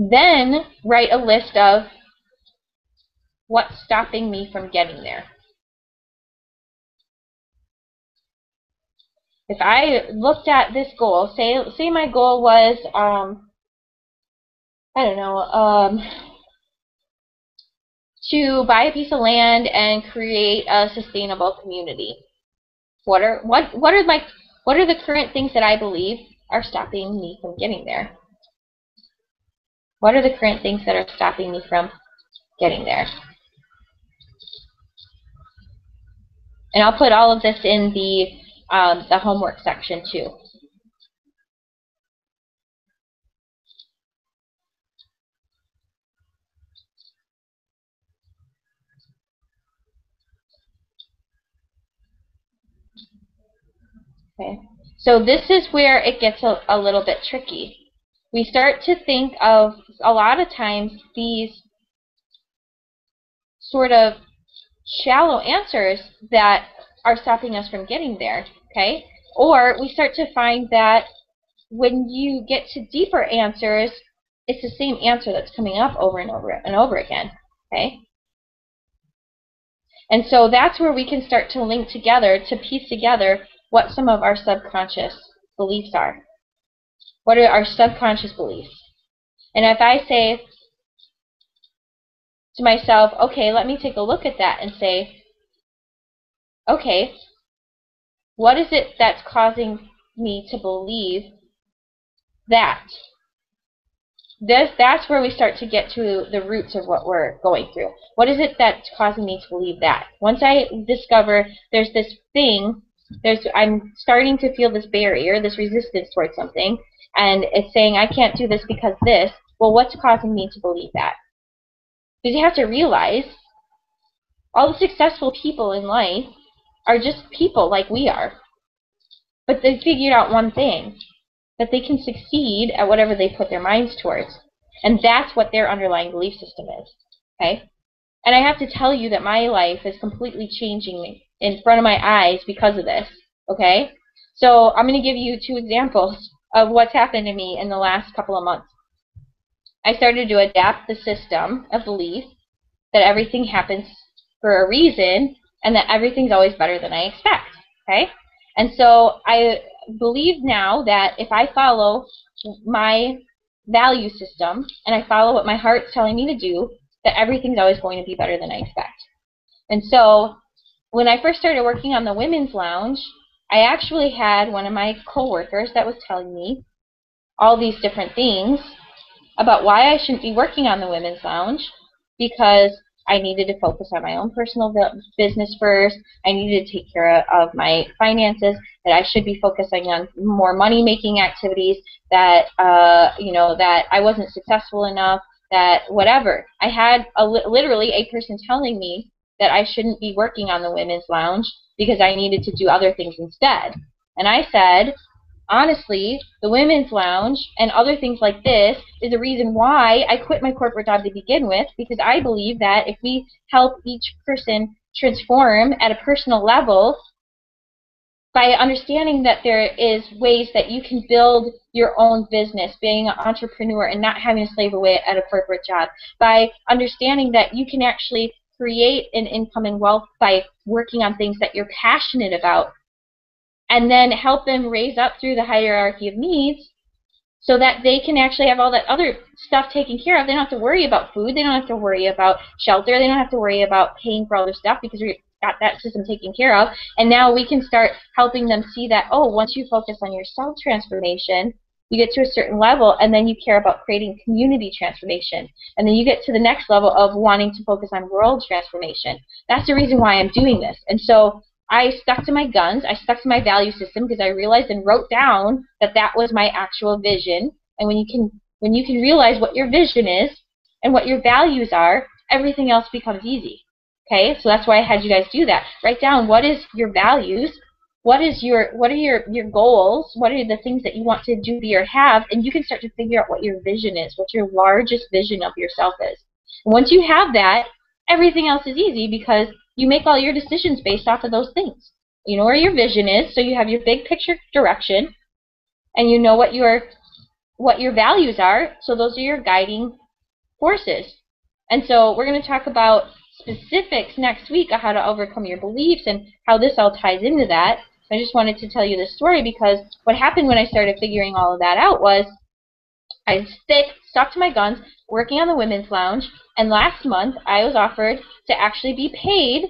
Then write a list of what's stopping me from getting there. If I looked at this goal, say my goal was, I don't know, to buy a piece of land and create a sustainable community. What are the current things that I believe are stopping me from getting there? What are the current things that are stopping me from getting there? And I'll put all of this in the homework section too. Okay. So this is where it gets a little bit tricky. We start to think of, a lot of times, these sort of shallow answers that are stopping us from getting there, okay? Or we start to find that when you get to deeper answers, it's the same answer that's coming up over and over and over again, okay? And so that's where we can start to link together, to piece together what some of our subconscious beliefs are. What are our subconscious beliefs? And if I say to myself, okay, let me take a look at that and say, okay, what is it that's causing me to believe that? That's where we start to get to the roots of what we're going through. What is it that's causing me to believe that? Once I discover there's this thing, I'm starting to feel this barrier, this resistance towards something, and it's saying I can't do this because this, well, what's causing me to believe that? Because you have to realize all the successful people in life are just people like we are. But they figured out one thing, that they can succeed at whatever they put their minds towards. And that's what their underlying belief system is. Okay? And I have to tell you that my life is completely changing in front of my eyes because of this. Okay? So I'm going to give you 2 examples of what's happened to me in the last couple of months. I started to adapt the system of belief that everything happens for a reason and that everything's always better than I expect. Okay? And so I believe now that if I follow my value system and I follow what my heart's telling me to do, that everything's always going to be better than I expect. And so when I first started working on the Women's Lounge, I actually had one of my coworkers that was telling me all these different things about why I shouldn't be working on the Women's Lounge, because I needed to focus on my own personal business first. I needed to take care of my finances. That I should be focusing on more money-making activities. That that I wasn't successful enough. That whatever. I had literally a person telling me that I shouldn't be working on the Women's Lounge because I needed to do other things instead. And I said, honestly, the Women's Lounge and other things like this is the reason why I quit my corporate job to begin with, because I believe that if we help each person transform at a personal level by understanding that there is ways that you can build your own business, being an entrepreneur and not having to slave away at a corporate job, by understanding that you can actually create an income and wealth by working on things that you're passionate about, and then help them raise up through the hierarchy of needs so that they can actually have all that other stuff taken care of. They don't have to worry about food. They don't have to worry about shelter. They don't have to worry about paying for all their stuff because we got that system taken care of. And now we can start helping them see that, oh, once you focus on your self-transformation, you get to a certain level, and then you care about creating community transformation. And then you get to the next level of wanting to focus on world transformation. That's the reason why I'm doing this. And so I stuck to my guns. I stuck to my value system because I realized and wrote down that that was my actual vision. And when you can realize what your vision is and what your values are, everything else becomes easy. Okay? So that's why I had you guys do that. Write down what is your values, what are your goals, what are the things that you want to do, be, or have, and you can start to figure out what your vision is, what your largest vision of yourself is. And once you have that, everything else is easy because you make all your decisions based off of those things. You know where your vision is, so you have your big picture direction, and you know what your values are, so those are your guiding forces. And so we're going to talk about specifics next week on how to overcome your beliefs and how this all ties into that. I just wanted to tell you this story because what happened when I started figuring all of that out was I stuck to my guns, working on the Women's Lounge, and last month I was offered to actually be paid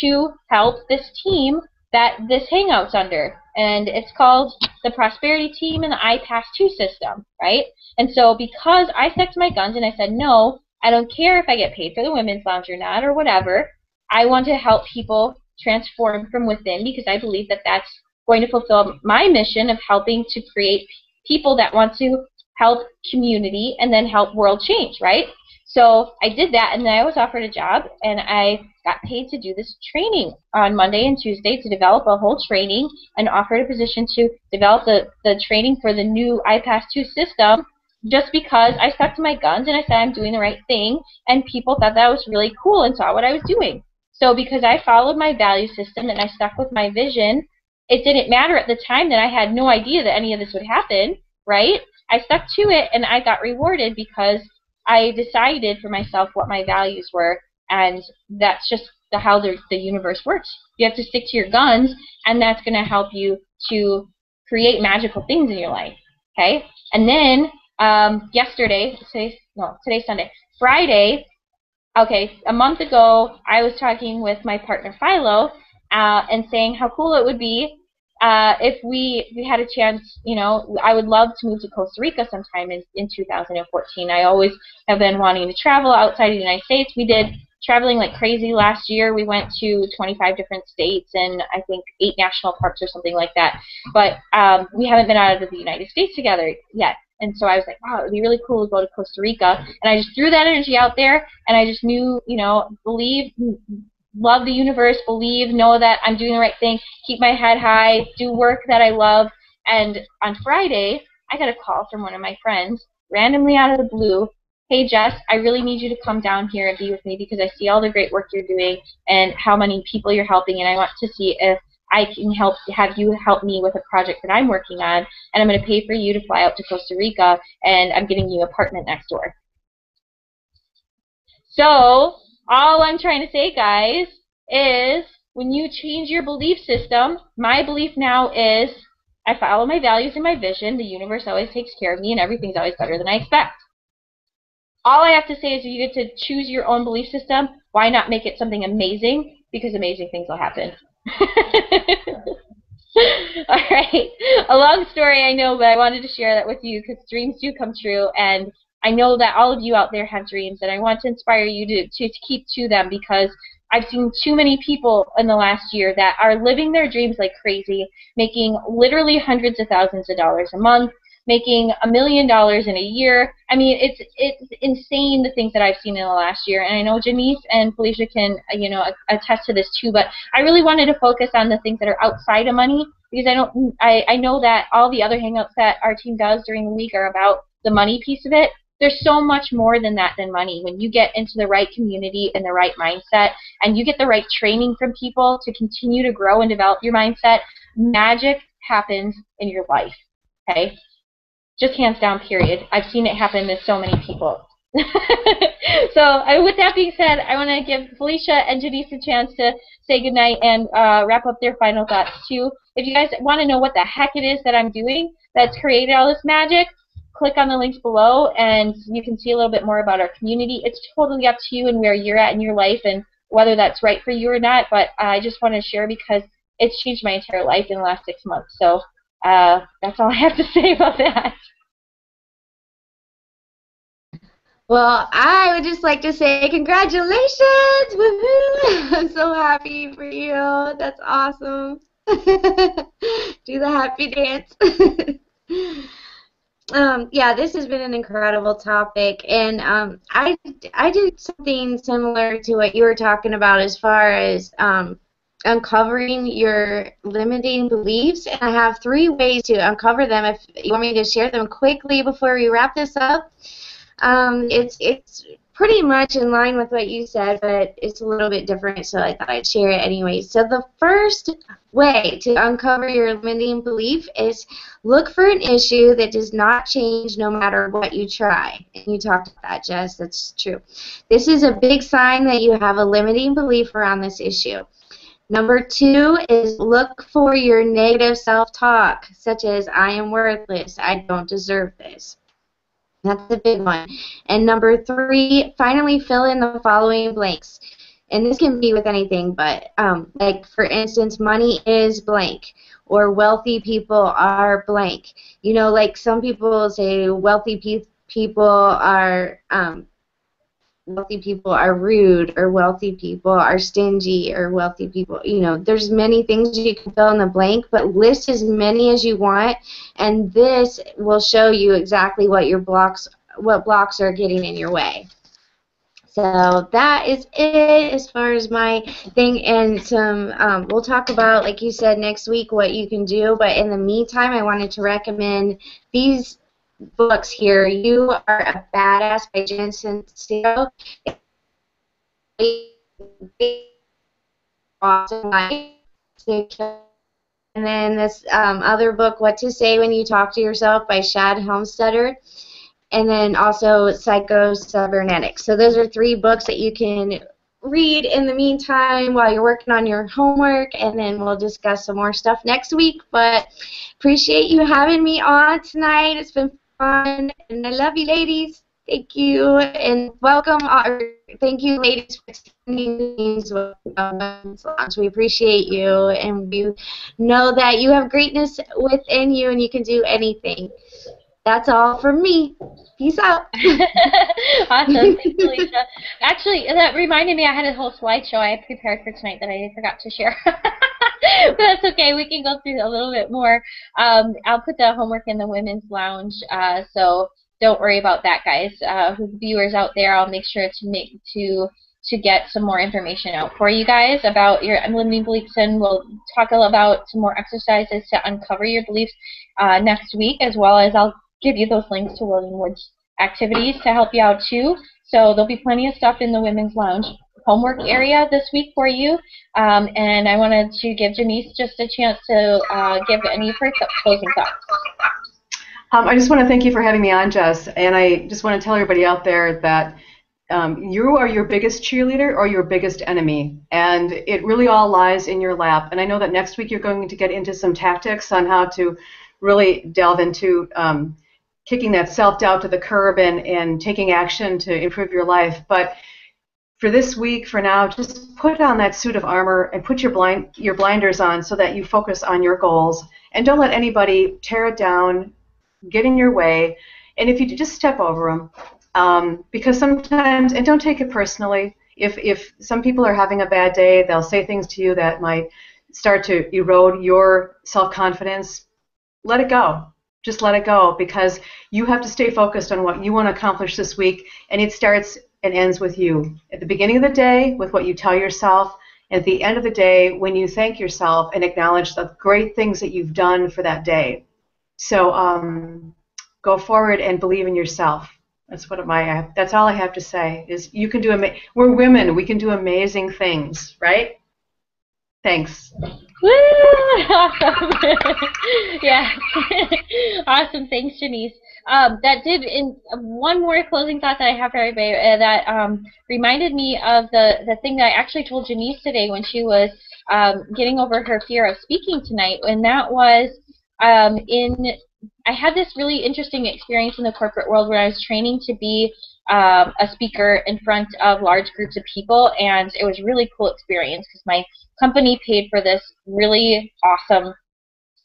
to help this team that this hangout's under. And it's called the Prosperity Team and the iPass 2 system, right? And so because I stuck to my guns and I said, no, I don't care if I get paid for the Women's Lounge or not or whatever, I want to help people transform from within because I believe that that's going to fulfill my mission of helping to create people that want to help community and then help world change, right? So I did that, and then I was offered a job, and I got paid to do this training on Monday and Tuesday to develop a whole training, and offered a position to develop the training for the new iPass 2 system, just because I stuck to my guns and I said I'm doing the right thing, and people thought that was really cool and saw what I was doing. So because I followed my value system and I stuck with my vision, it didn't matter at the time that I had no idea that any of this would happen, right? I stuck to it, and I got rewarded because I decided for myself what my values were, and that's just how the universe works. You have to stick to your guns, and that's going to help you to create magical things in your life, okay? And then today's Sunday, Friday, okay, a month ago, I was talking with my partner Philo and saying how cool it would be if we had a chance. I would love to move to Costa Rica sometime in 2014. I always have been wanting to travel outside of the United States. We did traveling like crazy last year. We went to 25 different states and I think 8 national parks or something like that. But we haven't been out of the United States together yet. And so I was like, wow, it would be really cool to go to Costa Rica. And I just threw that energy out there, and I just knew, believe, love the universe, believe, know that I'm doing the right thing, keep my head high, do work that I love. And on Friday, I got a call from one of my friends, randomly out of the blue. Hey, Jess, I really need you to come down here and be with me because I see all the great work you're doing and how many people you're helping, and I want to see if I can have you help me with a project that I'm working on, and I'm going to pay for you to fly out to Costa Rica, and I'm getting you an apartment next door. So all I'm trying to say, guys, is when you change your belief system, my belief now is I follow my values and my vision. The universe always takes care of me, and everything's always better than I expect. All I have to say is if you get to choose your own belief system, why not make it something amazing? Because amazing things will happen. Alright, a long story, I know, but I wanted to share that with you because dreams do come true, and I know that all of you out there have dreams, and I want to inspire you to keep to them, because I've seen too many people in the last year that are living their dreams like crazy, making literally hundreds of thousands of dollars a month, making $1 million in a year. I mean, it's insane, the things that I've seen in the last year. And I know Janice and Felicia can, attest to this too. But I really wanted to focus on the things that are outside of money, because I know that all the other hangouts that our team does during the week are about the money piece of it. There's so much more than that, than money. When you get into the right community and the right mindset, and you get the right training from people to continue to grow and develop your mindset, magic happens in your life. Okay? Just hands down, period. I've seen it happen to so many people. So with that being said, I want to give Felicia and Janice a chance to say goodnight and wrap up their final thoughts too. If you guys want to know what the heck it is that I'm doing that's created all this magic, click on the links below and you can see a little bit more about our community. It's totally up to you and where you're at in your life and whether that's right for you or not, but I just want to share because it's changed my entire life in the last 6 months. So that's all I have to say about that. Well, I would just like to say congratulations! Woohoo! I'm so happy for you. That's awesome. Do the happy dance. Yeah, this has been an incredible topic, and I did something similar to what you were talking about as far as uncovering your limiting beliefs, and I have 3 ways to uncover them. If you want me to share them quickly before we wrap this up. It's pretty much in line with what you said, but it's a little bit different, so I thought I'd share it anyway. So the first way to uncover your limiting belief is look for an issue that does not change no matter what you try. And you talked about that, Jess. That's true. This is a big sign that you have a limiting belief around this issue. Number 2 is look for your negative self-talk, such as, I am worthless, I don't deserve this. That's a big one. And number 3, finally fill in the following blanks. And this can be with anything, but like, for instance, money is blank, or wealthy people are blank. You know, like some people say wealthy people are rude, or wealthy people are stingy, or wealthy people, you know, there's many things you can fill in the blank, but list as many as you want, and this will show you exactly what blocks are getting in your way. So that is it as far as my thing, and some we'll talk about, like you said, next week what you can do. But in the meantime, I wanted to recommend these books here. You Are a Badass by Jen Sincero. Awesome life. And then this other book, What to Say When You Talk to Yourself by Shad Helmstetter. And then also Psycho-Cybernetics. So those are 3 books that you can read in the meantime while you're working on your homework, and then we'll discuss some more stuff next week. But appreciate you having me on tonight. It's been fun, and I love you, ladies. Thank you, and welcome. Thank you, ladies, for attending these Women's Lounge. We appreciate you, and we know that you have greatness within you, and you can do anything. That's all from me. Peace out. Awesome. Thanks, Alicia. Actually, that reminded me, I had a whole slideshow I had prepared for tonight that I forgot to share. But that's okay. We can go through a little bit more. I'll put the homework in the Women's Lounge, so don't worry about that, guys. Viewers out there, I'll make sure to get some more information out for you guys about your limiting beliefs, and we'll talk about some more exercises to uncover your beliefs next week, as well as I'll give you those links to William Wood's activities to help you out too. So there'll be plenty of stuff in the Women's Lounge homework area this week for you. And I wanted to give Janice just a chance to give any of her closing thoughts. I just want to thank you for having me on, Jess. And I just want to tell everybody out there that you are your biggest cheerleader or your biggest enemy, and it really all lies in your lap. And I know that next week you're going to get into some tactics on how to really delve into kicking that self-doubt to the curb and taking action to improve your life. But for this week, for now, just put on that suit of armor and put your blinders on so that you focus on your goals, and don't let anybody tear it down, get in your way, and if you just step over them. Because sometimes, and don't take it personally, if some people are having a bad day, they'll say things to you that might start to erode your self-confidence. Let it go. Just let it go, because you have to stay focused on what you want to accomplish this week, and it starts and ends with you. At the beginning of the day, with what you tell yourself, and at the end of the day, when you thank yourself and acknowledge the great things that you've done for that day. So go forward and believe in yourself. That's that's all I have to say. Is you can do we're women. We can do amazing things, right? Thanks. Woo! Awesome. Yeah. Awesome. Thanks, Janice. That did, in one more closing thought that I have for everybody, that reminded me of the thing that I actually told Janice today when she was getting over her fear of speaking tonight, and that was I had this really interesting experience in the corporate world where I was training to be a speaker in front of large groups of people, and it was a really cool experience because my company paid for this really awesome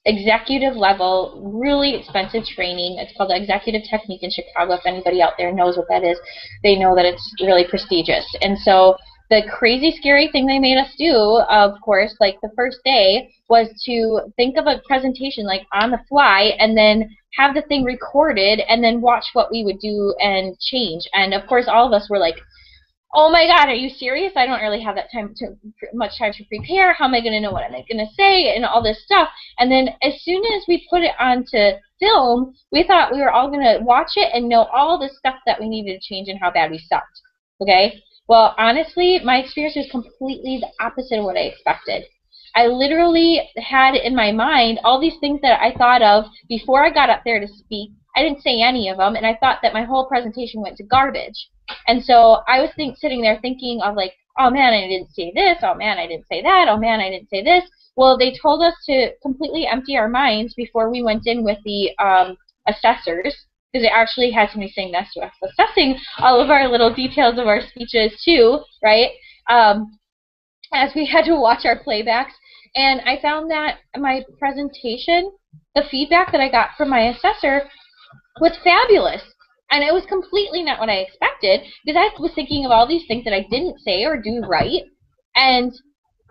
executive level, really expensive training. It's called the Executive Technique in Chicago. If anybody out there knows what that is, they know that it's really prestigious. And so the crazy scary thing they made us do, of course, like the first day, was to think of a presentation like on the fly and then have the thing recorded and then watch what we would do and change. And of course all of us were like, oh my God, are you serious? I don't really have that much time to prepare. How am I going to know what I'm going to say and all this stuff? And then as soon as we put it onto film, we thought we were all going to watch it and know all the stuff that we needed to change and how bad we sucked. Okay? Well, honestly, my experience was completely the opposite of what I expected. I literally had in my mind all these things that I thought of before I got up there to speak. I didn't say any of them, and I thought that my whole presentation went to garbage. And so I was sitting there thinking of like, oh man, I didn't say this, oh man, I didn't say that, oh man, I didn't say this. Well, they told us to completely empty our minds before we went in with the assessors, because it actually had somebody saying this to us, assessing all of our little details of our speeches too, right? As we had to watch our playbacks. And I found that my presentation, the feedback that I got from my assessor was fabulous. And it was completely not what I expected, because I was thinking of all these things that I didn't say or do right. And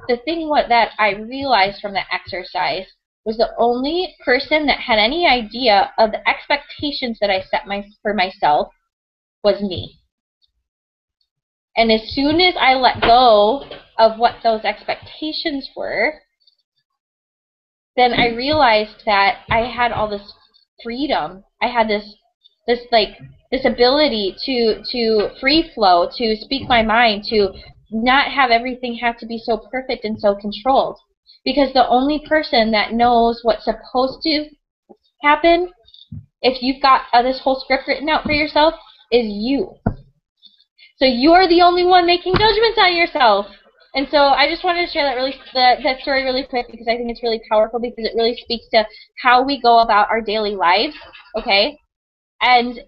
the thing that I realized from the exercise was the only person that had any idea of the expectations that I set for myself was me. And as soon as I let go of what those expectations were, then I realized that I had all this freedom. I had this ability to free flow, to speak my mind, to not have everything have to be so perfect and so controlled. Because the only person that knows what's supposed to happen, if you've got this whole script written out for yourself, is you. So you're the only one making judgments on yourself. And so I just wanted to share that story really quick because I think it's really powerful because it really speaks to how we go about our daily lives, okay? And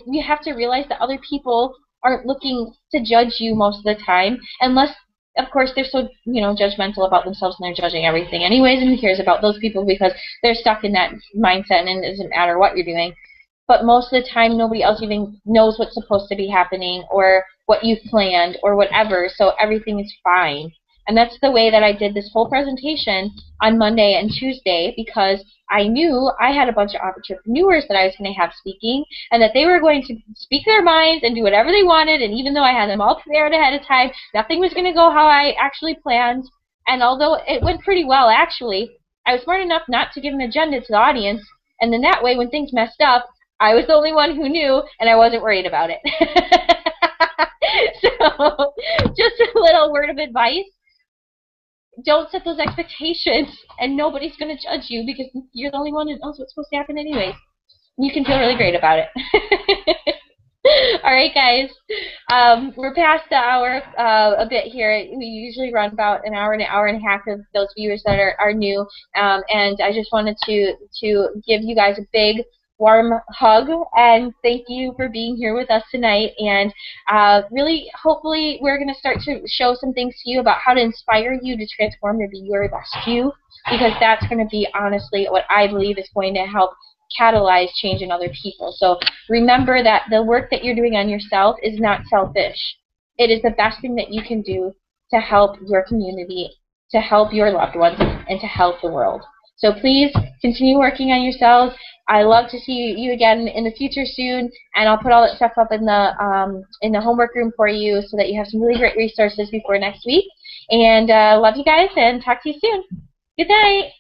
you have to realize that other people aren't looking to judge you most of the time, unless, of course, they're so, judgmental about themselves and they're judging everything anyways, and who cares about those people because they're stuck in that mindset and it doesn't matter what you're doing. But most of the time, nobody else even knows what's supposed to be happening or what you've planned or whatever, so everything is fine. And that's the way that I did this whole presentation on Monday and Tuesday because I knew I had a bunch of entrepreneurs that I was going to have speaking and that they were going to speak their minds and do whatever they wanted, and even though I had them all prepared ahead of time, nothing was going to go how I actually planned. And although it went pretty well, actually, I was smart enough not to give an agenda to the audience, and then that way, when things messed up, I was the only one who knew, and I wasn't worried about it. So, just a little word of advice. Don't set those expectations, and nobody's going to judge you because you're the only one who knows what's supposed to happen anyways. You can feel really great about it. All right, guys. We're past the hour a bit here. We usually run about an hour and a half of those viewers that are new, and I just wanted to give you guys a big warm hug and thank you for being here with us tonight, and really hopefully we're going to start to show some things to you about how to inspire you to transform to be your best you, because that's going to be honestly what I believe is going to help catalyze change in other people. So remember that the work that you're doing on yourself is not selfish. It is the best thing that you can do to help your community, to help your loved ones, and to help the world. So please continue working on yourselves. I love to see you again in the future soon, and I'll put all that stuff up in the homework room for you so that you have some really great resources before next week. And love you guys, and talk to you soon. Good night.